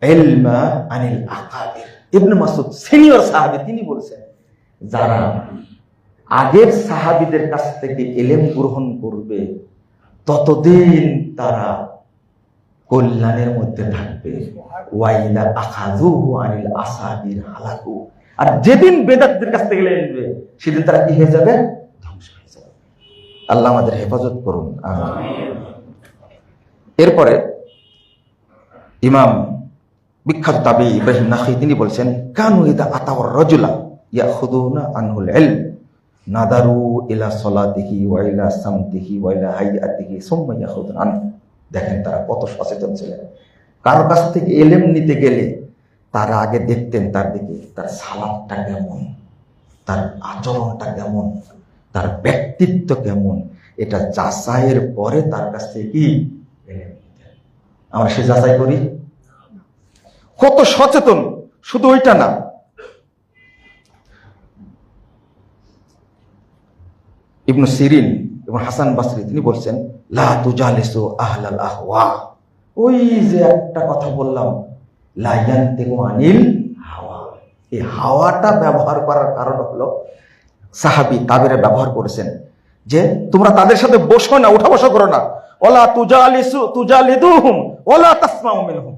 ইলমা আনিল আকাবির। ইবনে মাসউদ সিনিয়র সাহাবী, তিনি বলছেন যারা আগের সাহাবীদের কাছ থেকে ইলম গ্রহণ করবে ততদিন তারা কল্যাণের মধ্যে থাকবে। ওয়াইলা আখাযুহু আনিল আসাবির হালাকু, আর যেদিন বেদাতদের কাছ থেকে ইলম নেবে সেদিন তারা কি হয়ে যাবে? ধ্বংস হয়ে যাবে। আল্লাহ আমাদের হেফাজত করুন, আমিন। এরপরে ইমাম বিখ্যাত তাবী ইব্রাহিম নাখাই তিনি বলছেন, কানু ইদা আতাওয়ার রাজুলা ইয়াখুদুনা আনহুল ইলম নাদারু ইলা সালাতিহি ওয়া ইলা সামতিহি ওয়া ইলা হাইয়াতিহি সুম্মা ইয়াখুদুন আন। দেখেন তারা কত সচেতন ছিলেন। কারো কাছ থেকে ইলম নিতে গেলে তারা আগে দেখতেন তার দিকে, তার সালাতটা কেমন, তার আচরণটা কেমন, তার ব্যক্তিত্ব কেমন, এটা যাচাইয়ের পরে তার কাছ থেকে কি ইলম নিতেন। আমরা সে যাচাই করি? কত সচেতন। শুধু ওইটা না, ইবনে সিরিন এবং হাসান বাসরি তিনি বলছেন, লা তুজালিসু আহলাল আহওয়া, ওই যে একটা কথা বললাম, লা ইয়ানতিকু আনিল হাওয়া, এই হাওয়াটা ব্যবহার করার কারণ হলো সাহাবী তাবেরা ব্যবহার করেছেন যে তোমরা তাদের সাথে বসো না, উঠা বসা করো না, ওয়ালা তুজালিদুহুম ওয়ালা তাসমাউ মিনহুম,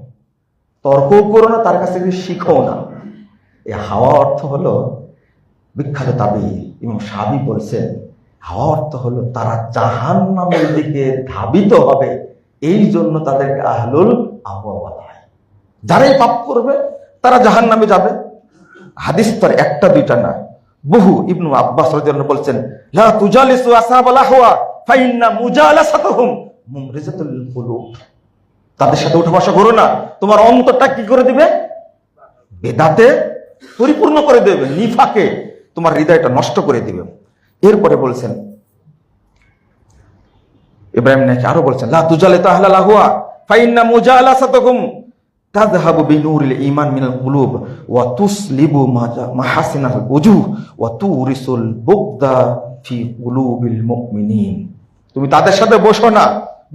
তর্কও করো না, তার কাছ থেকে শিখো না। এই হাওয়া অর্থ হলো, বিখ্যাত তাবী ইমাম শাবি বলেছেন, হাওয়া অর্থ হলো তারা জাহান্নামের দিকে ধাবিত হবে, এই জন্য তাদেরকে আহলুল আহওয়া বলা হয়। যারাই পাপ করবে তারা জাহান্নামে যাবে। হাদিস তো একটা দুইটা না, বহু। ইবনু আব্বাস রাদিয়াল্লাহু আনহু বলছেন, লা তুজালিসু আসহাবাল আহওয়া ফাইন্না মুজালাসাতুহুম মুমরিজাতুল কুলুব, তাদের সাথে উঠা বসা করো না, তোমার অন্তরটা কি করে দিবে? বেদাতে পরিপূর্ণ করে দেবে, নিফাকে তোমার হৃদয়টা নষ্ট করে দিবে। এরপরে বলছেন ইব্রাহিম নাকি আরো বলছেন, লা তুজালিতু আহলাল আহওয়া ফাইন্না মুজালাসাতুহুম তাযহাবু বিনুরিল ঈমান মিনাল কুলুব ওয়া তুসলিবু মাহাসিনাল উজুহ ওয়া তুরিসুল বুগদা ফি কুলুবিল মুমিনিন। তুমি তাদের সাথে বসো না,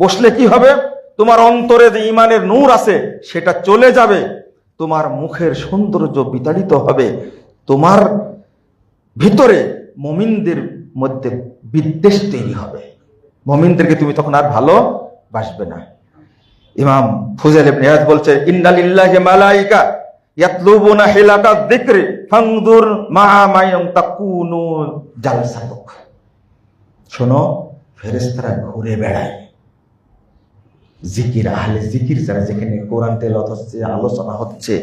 বসলে কি হবে? তোমার অন্তরে যে ঈমানের নূর আছে সেটা চলে যাবে, তোমার মুখের সৌন্দর্য বিতাড়িত হবে, তোমার ভিতরে মুমিনদের মধ্যে বিদ্বেষ তৈরি হবে, মুমিনদেরকে তুমি তখন আর ভালোবাসবে না। ইমাম ফুজাইল ইবনে ইয়াদ বলছে, ইন্না লিল্লাহি মালাইকা ইয়াতলুবুনা হিলাতা যিকরি ফানজুর মা মায়াম তাকুনু জালসাতুক। শোনো, ফেরেশতারা ঘুরে বেড়ায়, জিকির আহলে জিকির যারা, যেখানে কোরআন তেলাওয়াত হচ্ছে, আলোচনা হচ্ছে,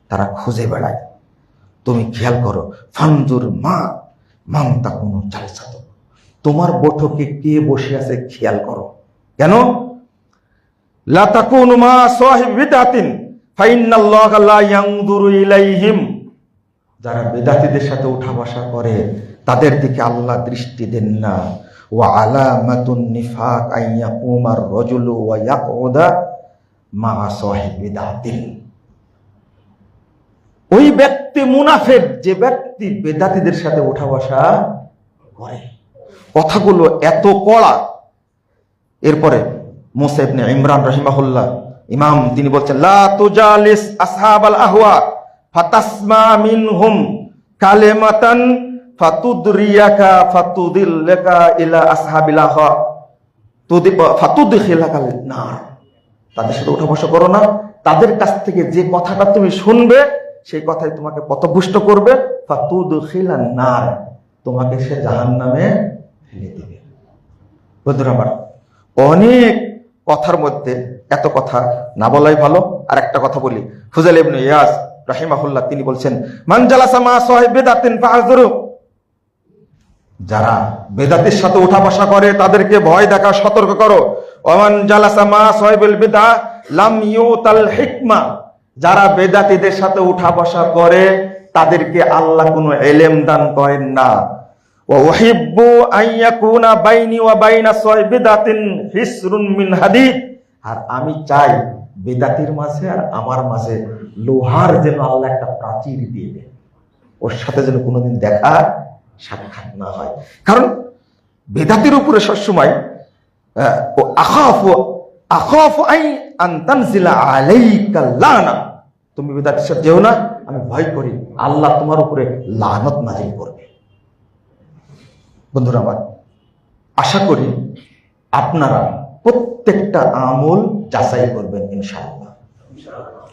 তারা খুঁজে বেড়ায়। তুমি খেয়াল করো, ফানজুর মা মান তাকুনু জালসাত, তোমার বৈঠকে কে বসে আছে খেয়াল করো। কেন? লা তাকুনু মা সাহিব বিদআতিন ফাইন্নাল্লাহা লা ইয়ানজুরু ইলাইহিম, যারা বেদাতীদের সাথে উঠা বসা করে তাদের দিকে আল্লাহ দৃষ্টি দেন না। ওয়া আলামাতুন নিফাক আইয়াকুমার রাজুলু ওয়া ইয়াকউদা মা সাহিব বিদআতিন, ওই ব্যক্তি মুনাফিক যে ব্যক্তি বেদাতীদের সাথে উঠা বসা করে। কথাগুলো এত কড়া। এরপরে মুসা ইবনে ইমরান রাহিমাহুল্লাহ ইমাম, তিনি বলছেন, লা তুজালিস আসহাবাল আহওয়া ফাতাসমা মিনহুম কালিমাতান ফাতুদরিয়াকা ফাতুদিল্লাকা ইলা আসহাবিল আহওয়া ফাতুদখিলাকা নার, তাদের সাথে উঠা বসা করো না, তাদের কাছ থেকে যে কথাটা তুমি শুনবে সেই কথাই তোমাকে পথভ্রষ্ট করবে, ফাতুদখিলান নার, তোমাকে সে জাহান্নামে ফেলে দিবে। বন্ধুরা আমার, অনেক কথার মধ্যে এত কথা না বলাই ভালো। আর একটা কথা বলি, ফুজাইল ইবনে ইয়াজ রাহিমাহুল্লাহ তিনি বলছেন, মান জালাসা মা সাহিব বিদআতিন ফাহযুরু, যারা বেদাতের সাথে উঠা বসা করে তাদেরকে ভয় দেখা, সতর্ক করো। ওমান জালাসা মা সাহিবুল বিদআ লাম ইউতাল হিকমা, যারা বেদাতীদের সাথে উঠা বসা করে তাদেরকে আল্লাহ কোনো ইলম দান করেন না। ওয়া উহিব্বু আন ইয়াকুনা বাইনি ওয়া বাইনা সাহিব বিদআতিন হিসরুন মিন হাদিদ, আর আমি চাই বেদাতির মাঝে আর আমার মাঝে লোহার যেন আল্লাহ একটা প্রাচীর দিয়ে দেন, ওর সাথে যেন কোনোদিন দেখা সাক্ষাৎ না হয়। কারণ বেদাতির উপরে সবসময় আখাফু আন তানজিলা আলাইকা লানা, তুমি বেদাতির সাথে যেও না, আমি ভয় করি আল্লাহ তোমার উপরে লানত নাজিল করবে। বন্ধুরা আমার, আশা করি আপনারা প্রত্যেকটা আমল যাচাই করবেন ইনশাআল্লাহ।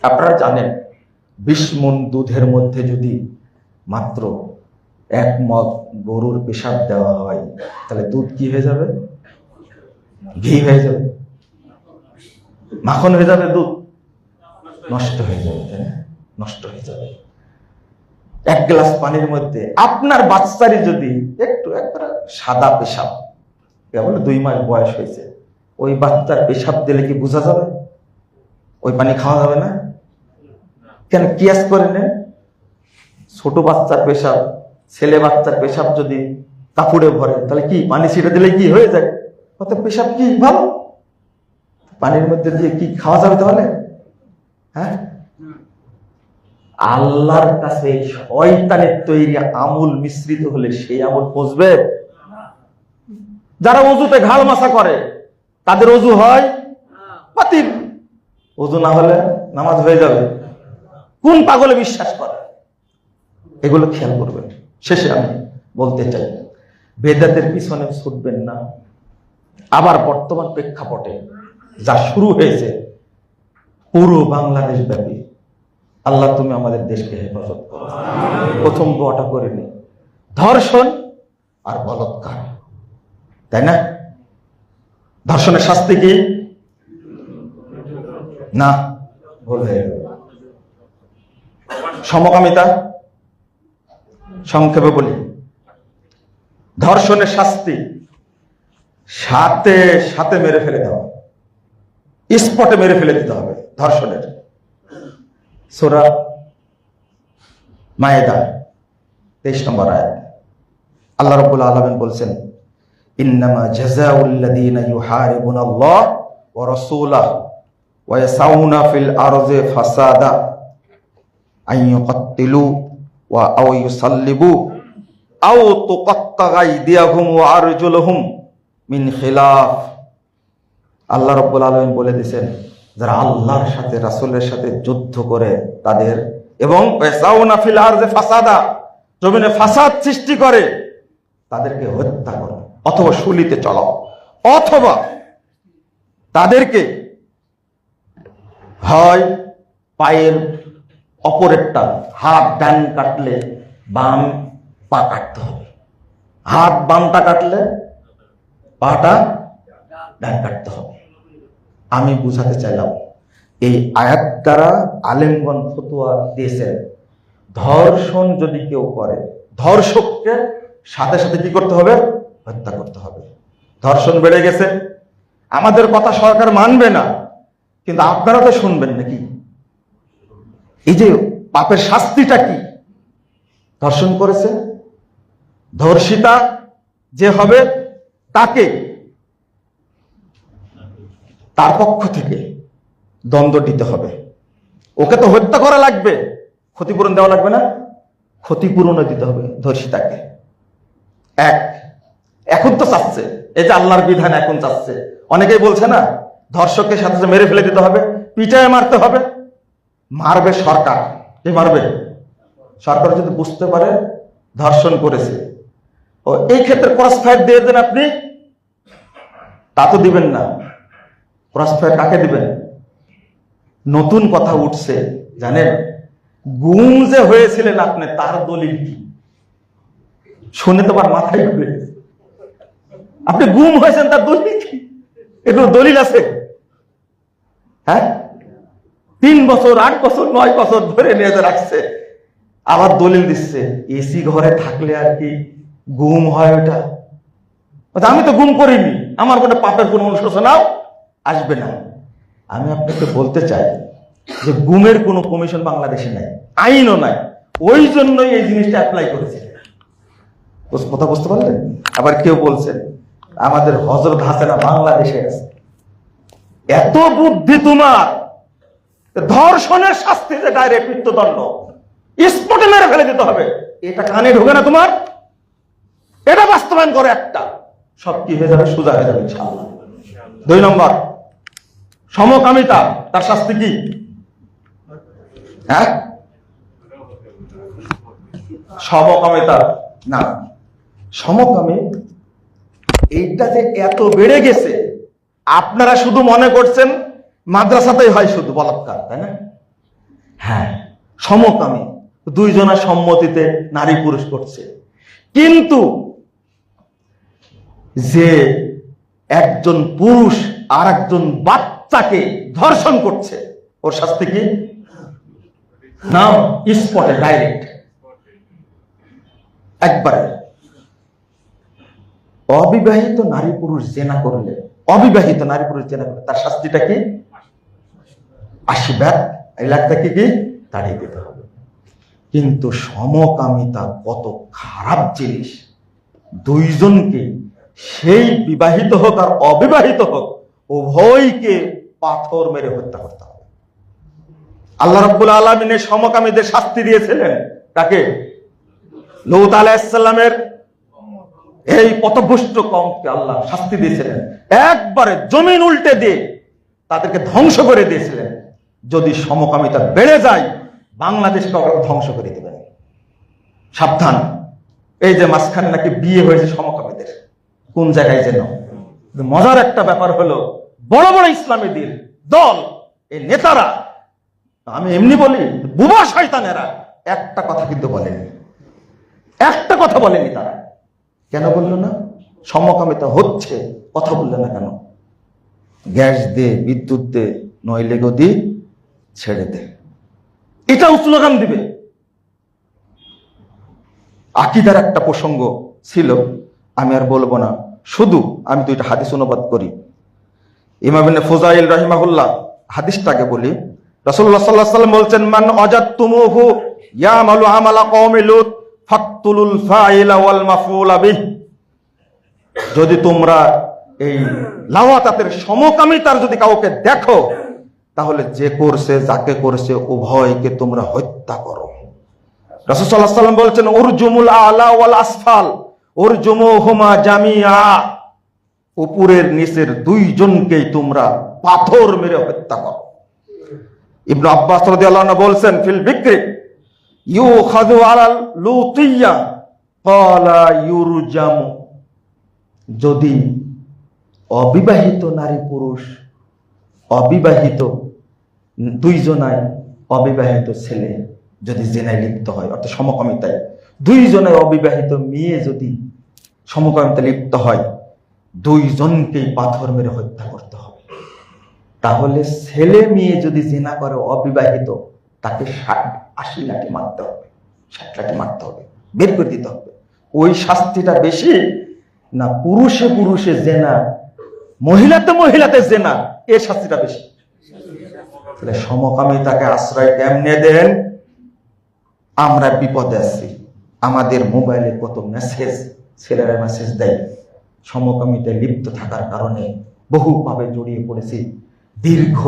আপনারা জানেন 20 মণ দুধের মধ্যে যদি মাত্র 1 মগ গরুর পেশাব দেওয়া হয়, তাহলে দুধ কি হয়ে যাবে? ঘি হয়ে যাবে, মাখন হয়ে যাবে, দুধ নষ্ট হয়ে যাবে, তাই না? নষ্ট হয়ে যাবে। 1 গ্লাস পানির মধ্যে আপনার বাচ্চারই যদি একটু একবারে সাদা পেশাব, কেবল 2 মাস বয়স হয়েছে, ওই বাচ্চার পেশাব দিলে কি বোঝা যাবে? ওই পানি খাওয়া যাবে না? কেন কিয়াস করে নেন? ছোট বাচ্চার পেশাব, ছেলে বাচ্চার পেশাব যদি কাপড়ে ভরে, তাহলে কি পানি ছিটে দিলে কি হয়ে যায়? অর্থাৎ পেশাব কি ভালো, পানির মধ্যে দিয়ে কি খাওয়া যাবে তাহলে? হ্যাঁ, আল্লাহর কাছে শয়তানের তৈরি আমল মিশ্রিত হলে সেই আমল পৌঁছবে? যারা ওযুতে ঘাল মাসা করে তাদের ওযু হয় বাতিল, ওযু না হলে নামাজ হয়ে যাবে। কোন পাগলে বিশ্বাস করে? এগুলো খেয়াল করবেন। শেষে আমি বলতে চাই, বেদাতের পিছনে ছুটবেন না। আবার বর্তমান প্রেক্ষাপটে যা শুরু হয়েছে পুরো বাংলাদেশ ব্যাপী, আল্লাহ তুমি আমাদের দেশকে হেফাজত করো। প্রথম দোয়াটা করে নি, ধর্ষণ আর বলাৎকার, তাই না? ধর্ষণের শাস্তি কি? না, ভুল হয়ে গেল। সমকামিতা, সংক্ষেপে বলি, ধর্ষণের শাস্তি সাথে সাথে মেরে ফেলে দেওয়া, স্পটে মেরে ফেলে দিতে হবে। ধর্ষণের সূরা মায়েদা 23 নম্বর আয়াত আল্লাহ রাব্বুল আলামিন বলছেন, ইন্নামা জাযাউল লাযীনা ইউহারিবুনাল্লাহ ওয়া রাসূলাহু ওয়া ইয়াসাউনা ফিল আরযি ফাসাদা আন ইউকাত্তিলু ওয়া আও ইউসাল্লিবু আও তুকাত্তা আইদিয়াহুম ওয়া আরজুলুহুম মিন খিলাফ। আল্লাহ রাব্বুল আলামিন বলে দিয়েছেন, যারা আল্লাহর সাথে রাসূলের সাথে যুদ্ধ করে তাদের, এবং ইয়াসাউনা ফিল আরযি ফাসাদা, জমিনে ফাসাদ সৃষ্টি করে তাদেরকে হত্যা করো অথবা শুলিতে চলাও, অথবা তাদেরকে হয় পায়ের অপরেরটা, হাত ডান কাটলে বাম পা কাটতে হবে, হাত বামটা কাটলে পাটা ডান কাটতে হবে। আমি বুঝাতে চাইলাম এই আয়াত দ্বারা আলেমগণ ফতোয়া দিয়েছেন, ধর্ষণ যদি কেউ করে ধর্ষককে সাথে সাথে কি করতে হবে? হত্যা করতে হবে। ধর্ষণ বেড়ে গেছে, আমাদের কথা সরকার মানবে না, কিন্তু আপনারা তো শুনবেন নাকি? এই যে পাপের শাস্তিটা কি? ধর্ষণ করেছে, ধর্ষিতা যে হবে তাকে তার পক্ষ থেকে দণ্ড দিতে হবে। ওকে তো হত্যা করা লাগবে, ক্ষতিপূরণ দেওয়া লাগবে না? ক্ষতিপূরণও দিতে হবে ধর্ষিতাকে। এখন তো চাচ্ছে, এই যে আল্লাহর বিধান এখন চাচ্ছে, অনেকেই বলছে না ধর্ষককে সাথে সাথে মেরে ফেলে দিতে হবে, পিটায় মারতে হবে। মারবে সরকার। কে মারবে? সরকার যদি বুঝতে পারে ধর্ষণ করেছে, ও এই ক্ষেত্রে ক্রস ফায়ার দিয়ে দেন আপনি, তা তো দিবেন না। ক্রস ফায়ার কাকে দিবেন? নতুন কথা উঠছে জানেন, গুম যে হয়েছিলেন আপনি, তার দলিল কি? শুনে তোমার মাথায় ঘুরে। আপনি গুম হয়েছেন, তার দলিল কি? একটু দলিল আছে? হ্যাঁ, 3 বছর 8 বছর 9 বছর ধরে নিয়ে রাখছে, আবার দলিল দিচ্ছে এসি ঘরে থাকলে আর কি গুম হয়? ওটা আমি তো গুম করিনি, আমার কোনো পাপের কোনো অনুশোচনাও আসবে না। আমি আপনাকে বলতে চাই যে গুমের কোনো কমিশন বাংলাদেশে নাই, আইনও নাই, ওই জন্যই এই জিনিসটা অ্যাপ্লাই করেছে। কথা বুঝতে পারলেন? আবার কেউ বলছেন আমাদের হযরত হাসেনা বাংলাদেশে আছে। এত বুদ্ধি তোমার! ধর্ষণের শাস্তি যে ডাইরেক্ট মৃত্যুদণ্ড, স্পটে মেরে ফেলে দিতে হবে, এটা কানে ঢোকে না তোমার? এটা বাস্তবায়ন করে একটা, সব কি হয়ে যাবে? সোজা হয়ে যাবে ইনশাআল্লাহ। 2 নম্বর, সমকামিতা, তার শাস্তি কি? হ্যাঁ, সমকামিতা না, সমকামী এইটা যে এত বেড়ে গেছে, আপনারা শুধু মনে করছেন মাদ্রাসাতেই হয় শুধু বলাৎকার, তাই না? হ্যাঁ, সমকামী 2 জনের সম্মতিতে নারী পুরুষ করছে, কিন্তু যে একজন পুরুষ আর একজন বাচ্চাকে ধর্ষণ করছে, ওর শাস্তি কি? না, স্পটে ডাইরেক্ট একবারে। অবিবাহিত নারী পুরুষ জেনা করলে, অবিবাহিত নারী পুরুষ জেনা করলে তার শাস্তিটা কি? 80 ব্যাট, 1 লাখ টাকা কি তাড়িয়ে দিতে হবে। কিন্তু সমকামিতা কত খারাপ জিনিস! 2 জনকে, সেই বিবাহিত হোক আর অবিবাহিত হোক, উভয়কে পাথর মেরে হত্যা করতে হবে। আল্লাহ রাব্বুল আলামিন সমকামীদের শাস্তি দিয়েছিলেন কাকে? লূত আলাইহিস সালামের এই পথভ্রষ্ট কওমকে আল্লাহ শাস্তি দিয়েছিলেন, একবারে জমিন উল্টে দিয়ে তাদেরকে ধ্বংস করে দিয়েছিলেন। যদি সমকামিতা বেড়ে যায়, বাংলাদেশকে ধ্বংস করে দেবেন, সাবধান। এই যে মাঝখানে নাকি বিয়ে হয়েছে সমকামীদের, কোন জায়গায় যেন। মজার একটা ব্যাপার হলো, বড় বড় ইসলামী দল, এই নেতারা, আমি এমনি বলি বুবা শয়তানেরা, একটা কথা কিন্তু বলেনি, একটা কথা বলেনি তারা। কেন বললো না? সমকামিতা হচ্ছে, কথা বললে না কেন? গ্যাস দে, বিদ্যুৎ দে, নইলে গদি ছেড়ে দে, এটাও স্লোগান দিবে। আকীদার একটা প্রসঙ্গ ছিল, আমি আর বলবো না, শুধু আমি 2টা হাদিস অনুবাদ করি। ইমাম ইবনে ফুজাইল রাহিমাহুল্লাহ হাদিসটাকে বলি। রাসূলুল্লাহ সাল্লাল্লাহু আলাইহি ওয়াসাল্লাম বলছেন, মান ওয়াজাদতুমুহু ইয়ামালু আমালা কওমি লূত ফাকতুলুল ফাইলা ওয়াল মাফউলা বিহ। যদি তোমরা এই লাওয়াতাতের সমকামিতার যদি কাউকে দেখো, তাহলে যে করছে, যাকে করছে, উভয়কে তোমরা হত্যা করো। রাসূল সাল্লাল্লাহু আলাইহি ওয়াসাল্লাম বলছেন, উরজুমুল আলা ওয়াল আসফাল উরজুমুহুমা জামিআ। উপরের নিচের 2 জনকেই তোমরা পাথর মেরে হত্যা করো। ইবনে আব্বাস রাদিয়াল্লাহু আনহু বলছেন, ফিল বিকরি ইউখাযু আলাল লুতিয়া ক্বালা ইউরজামু। যদি অবিবাহিত নারী পুরুষ, অবিবাহিত 2 জনায়, অবিবাহিত ছেলে যদি জেনায় লিপ্ত হয়, অর্থাৎ সমকামিতায়, 2 জনায় অবিবাহিত মেয়ে যদি সমকামিতায় লিপ্ত হয়, দুইজনকেই পাথর মেরে হত্যা করতে হবে। তাহলে ছেলে মেয়ে যদি জিনা করে অবিবাহিত, তাকে 80 লাঠি মারতে হবে, 60 লাঠি মারতে হবে, বের করে দিতে হবে। ওই শাস্তিটা বেশি না পুরুষে পুরুষে জেনা, মহিলাতে মহিলাতে জেনা, এর শাস্তিটা বেশি? তাহলে সমকামিতাকে আশ্রয় কেমনে দেন? আমরা বিপদে আছি। আমাদের মোবাইলে কত মেসেজ, ছেলেরা মেসেজ দেয়, সমকামিতায় লিপ্ত থাকার কারণে বহুভাবে জড়িয়ে পড়েছি। দীর্ঘ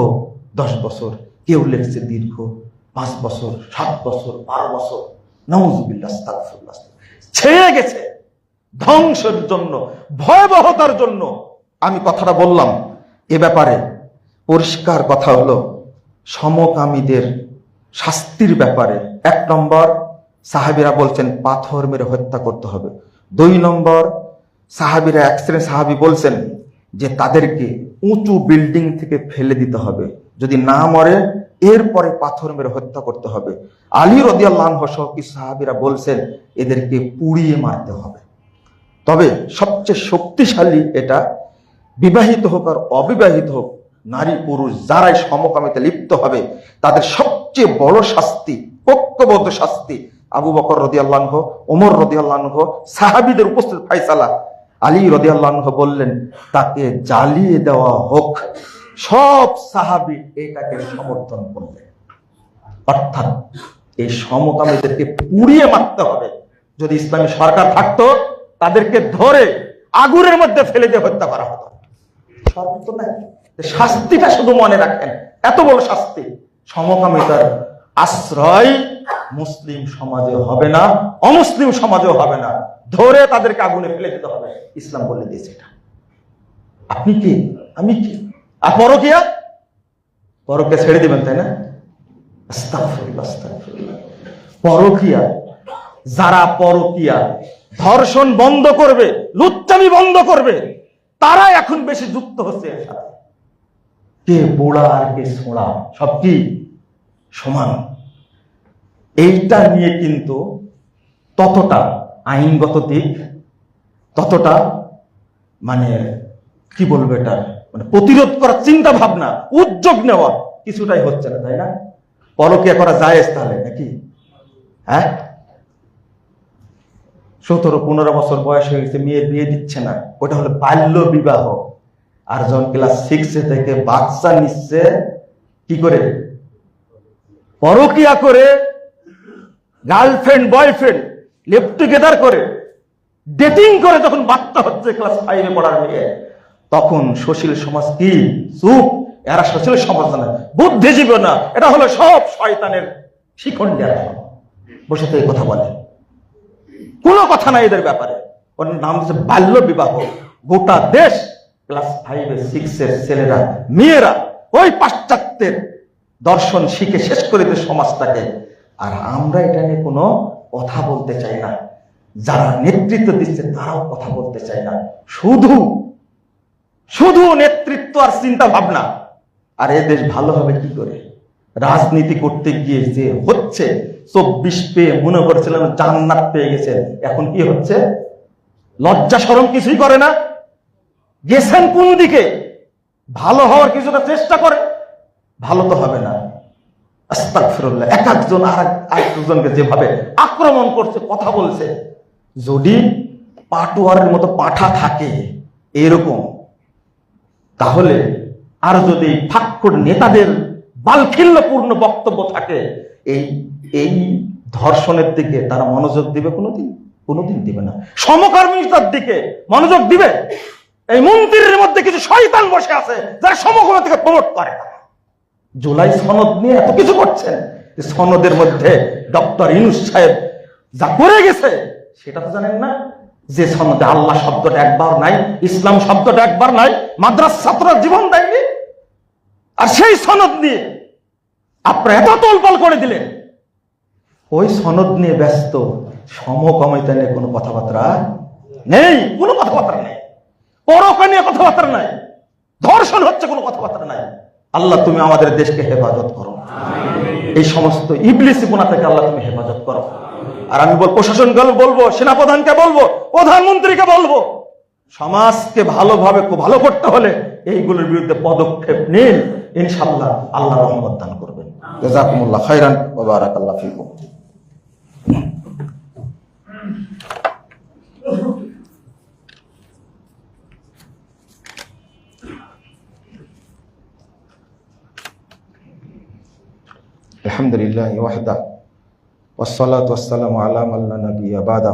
10 বছর, কেউ লেখছে দীর্ঘ 5 বছর, 7 বছর, 12 বছর। নাউজুবিল্লাহ, আস্তাগফিরুল্লাহ। ছেয়ে গেছে ধ্বংসের জন্য, ভয়াবহতার জন্য। আমি কথাটা বললাম এ ব্যাপারে পরিষ্কার কথা হলো সমকামীদের শাস্তির ব্যাপারে 1 নম্বর সাহাবীরা বলছেন পাথর মেরে হত্যা করতে হবে। 2 নম্বর সাহাবীরা, এক শ্রেণীর সাহাবী বলছেন যে তাদেরকে উঁচু বিল্ডিং থেকে ফেলে দিতে হবে, যদি না মরে এরপরে পাথর মেরে হত্যা করতে হবে। আলী রাদিয়াল্লাহু আনহু সহ কিছু সাহাবীরা বলছেন এদেরকে পুড়িয়ে মারতে হবে। তবে সবচেয়ে শক্তিশালী এটা, বিবাহিত হোক আর অবিবাহিত হোক, নারী পুরুষ যারাই সমকামিতে লিপ্ত হবে তাদের সবচেয়ে বড় শাস্তি, ঐক্যবদ্ধ শাস্তি, আবু বকর রাদিয়াল্লাহু আনহু, ওমর রাদিয়াল্লাহু আনহু, সাহাবীদের উপস্থিত ফায়সালা। আলী রাদিয়াল্লাহু আনহু বললেন তাকে জ্বালিয়ে দেওয়া হোক। সব সাহাবী এটাকে সমর্থন করলেন। অর্থাৎ এই সমকামীদেরকে পুড়িয়ে মারতে হবে। যদি ইসলামী সরকার থাকতো তাদেরকে ধরে আগুনের মধ্যে ফেলে দিয়ে হত্যা করা হতো। সরকার তো নাই। শাস্তিটা শুধু মনে রাখেন, এত বড় শাস্তি। সমকামিতার আশ্রয় মুসলিম সমাজে হবে না, অমুসলিম সমাজেও হবে না। ধরে তাদেরকে আগুনে ফেলে দিতে হবে। ইসলাম বলে দিয়েছে এটা। আপনি কি, আমি কি? আর পরকিয়া, পরকিয়া ছেড়ে দিবেন, তাই না? আস্তাগফিরুল্লাহ, আস্তাগফিরুল্লাহ। পরকিয়া, যারা পরকিয়া ধর্ষণ বন্ধ করবে, লুচ্চামি বন্ধ করবে, তারা এখন বেশি যুক্ত হচ্ছে এর সাথে। কে বুড়া আর কে ছোড়া, সব কি সমান। এইটা নিয়ে কিন্তু ততটা আইনগত দিক, ততটা মানে কি বলবো, এটা মানে প্রতিরোধ করার চিন্তা ভাবনা, উদ্যোগ নেওয়া কিছুটাই হচ্ছে না, তাই না? পরকিয়া করা জায়েজ তাহলে নাকি? হ্যাঁ, 17-15 বছর বয়স হয়ে গেছে, মেয়ে বিয়ে দিচ্ছে না, ওটা হলো বাল্য বিবাহ। আর যখন ক্লাস 6 থেকে বাচ্চা নিচ্ছে, কি করে? পরকিয়া করে, গার্লফ্রেন্ড বয়ফ্রেন্ড লিভ টুগেদার করে, ডেটিং করে যখন বাচ্চা হচ্ছে ক্লাস 5-এ পড়ার মেয়ে, তখন সুশীল সমাজ কি চুপ? এরা সুশীল সমাজ না, বুদ্ধিজীবী না, এটা হলো সব শয়তানের শিখণ্ডী। বসে থেকে কথা বলে, কোনো কথা নাই এদের ব্যাপারে। ওর নাম হচ্ছে বাল্য বিবাহ। গোটা দেশ ক্লাস 5-6 ছেলেরা, মেয়েরা ওই পাশ্চাত্যের দর্শন শিখে শেষ করে দেয় সমাজটাকে। আর আমরা এটা নিয়ে কোনো কথা বলতে চাই না। যারা নেতৃত্ব দিচ্ছে তারাও কথা বলতে চায় না। শুধু শুধু নেতৃত্ব আর চিন্তা ভাবনা। আর এ দেশ ভালো হবে কি করে? রাজনীতি করতে গিয়ে যে হচ্ছে, 24 পেয়ে মনে করেছিলেন জান্নাত পেয়ে গেছেন, এখন কি হচ্ছে? লজ্জা শরম কিছুই করে না। গেছেন কোন দিকে? ভালো হওয়ার কিছুটা চেষ্টা করে, ভালো তো হবে না। আস্তাগফিরুল্লাহ। এক একজন আরেকজনকে যেভাবে আক্রমণ করছে, কথা বলছে, যদি পাটোয়ারের মতো পাঠা থাকে এরকম, তাহলে আর যদি ফাক্কর নেতাদের বালখিল্যপূর্ণ বক্তব্য থাকে, এই ধর্ষণের দিকে তারা মনোযোগ দিবে? কোনোদিন দিবে না। সমকামিতার দিকে মনোযোগ দিবে? এই মন্ত্রীর মধ্যে কিছু শয়তান বসে আছে যারা সমকামিতাকে প্রমোট করে। জুলাই সনদ নিয়ে এত কিছু করছেন, সনদের মধ্যে ডক্টর ইউনূস সাহেব যা করে গেছে সেটা তো জানেন না? যে সনদে আল্লাহ শব্দটা একবার নাই, ইসলাম শব্দটা একবার নাই, মাদ্রাসা ছাত্র জীবন দেয়নি। আর সেই সনদ নিয়ে আপনারা এত তোলপাল করে দিলেন। ওই সনদ নিয়ে ব্যস্ত, সমকামিতা নিয়ে কোনো কথাবার্তা নেই, কোনো কথাবার্তা নেই। পরকিয়া নিয়ে কথাবার্তা নাই, ধর্ষণ হচ্ছে কোনো কথাবার্তা নাই। আল্লাহ তুমি আমাদের দেশকে হেফাজত করো, এই সমস্ত ইবলিসিপনা থেকে আল্লাহ তুমি হেফাজত করো। আর আমি প্রশাসনকে বলবো, সেনাপ্রধানকে বলবো, প্রধানমন্ত্রীকে বলবো, সমাজকে ভালোভাবে ভালো করতে হলে এইগুলোর বিরুদ্ধে পদক্ষেপ নিন, ইনশাআল্লাহ আল্লাহ রহমত দান করবেন। জাযাকুমুল্লাহ খাইরান ওয়া বারাকাল্লাহু ফিকুম। আলহামদুলিল্লাহি ওয়াহদা ওয়াসসালাতু ওয়াসসালামু আলা মান লা নাবিয়্যা বা'দা।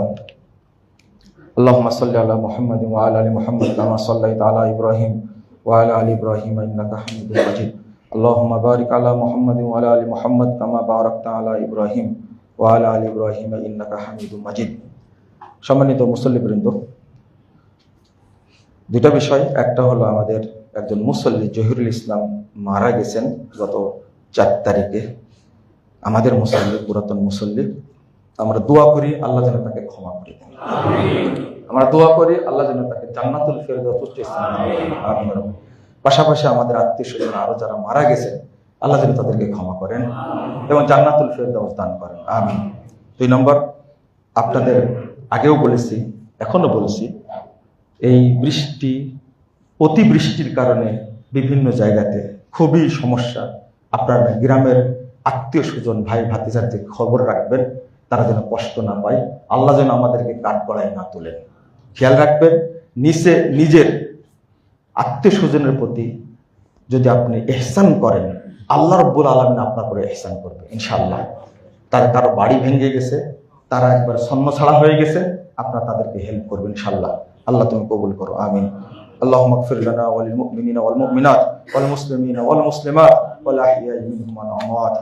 আল্লাহুম্মা সাল্লি আলা মুহাম্মাদিন ওয়া আলা আলি মুহাম্মাদ কামা সাল্লাইতা আলা ইব্রাহিম ওয়া আলা আলি ইব্রাহিম ইন্নাকা হামিদুম মাজিদ। আল্লাহুম্মা বারিক আলা মুহাম্মাদিন ওয়া আলা আলি মুহাম্মাদ কামা বারাকতা আলা ইব্রাহিম ওয়া আলা আলি ইব্রাহিম ইন্নাকা হামিদুম মাজিদ। সম্মানিত মুসল্লিবৃন্দ, দুটা বিষয়, একটা হলো আমাদের একজন মুসল্লি জহিরুল ইসলাম মারা গেছেন গত 4 তারিখে। আমাদের মুসল্লি, পুরাতন মুসল্লি। আমরা দোয়া করি আল্লাহ যেন তাকে ক্ষমা করে দেন। আমরা দোয়া করি আল্লাহ যেন তাকে জান্নাতুল ফেরদাউস উচ্চ স্থানে দান করেন। পাশাপাশি আমাদের আত্মীয় স্বজন আরো যারা মারা গেছেন আল্লাহ যেন তাদেরকে ক্ষমা করেন এবং জান্নাতুল ফেরদাউস দান করেন, আমিন। 2 নম্বর, আপনাদের আগেও বলেছি, এখনো বলছি, এই অতিবৃষ্টির কারণে বিভিন্ন জায়গাতে খুবই সমস্যা। আপনার গ্রামের আত্মীয় স্বজন, ভাই ভাতিজাদের খবর রাখবেন, তারা যেন কষ্ট না পায়। আল্লাহ যেন আমাদেরকে কাঠ গড়ায় না তোলেন। খেয়াল রাখবেন, নিজের আত্মীয় স্বজনের প্রতি যদি আপনি ইহসান করেন, আল্লাহ রাব্বুল আলামিন আপনার উপরে ইহসান করবে ইনশাআল্লাহ। কারো বাড়ি ভেঙে গেছে, তারা একবার ছন্নছাড়া হয়ে গেছে, আপনারা তাদেরকে হেল্প করবেন ইনশাআল্লাহ। আল্লাহ তুমি কবুল করো, আমিন। اللهم اغفر لنا وللمؤمنين والمؤمنات والمسلمين والمسلمات والأحياء منهم والأموات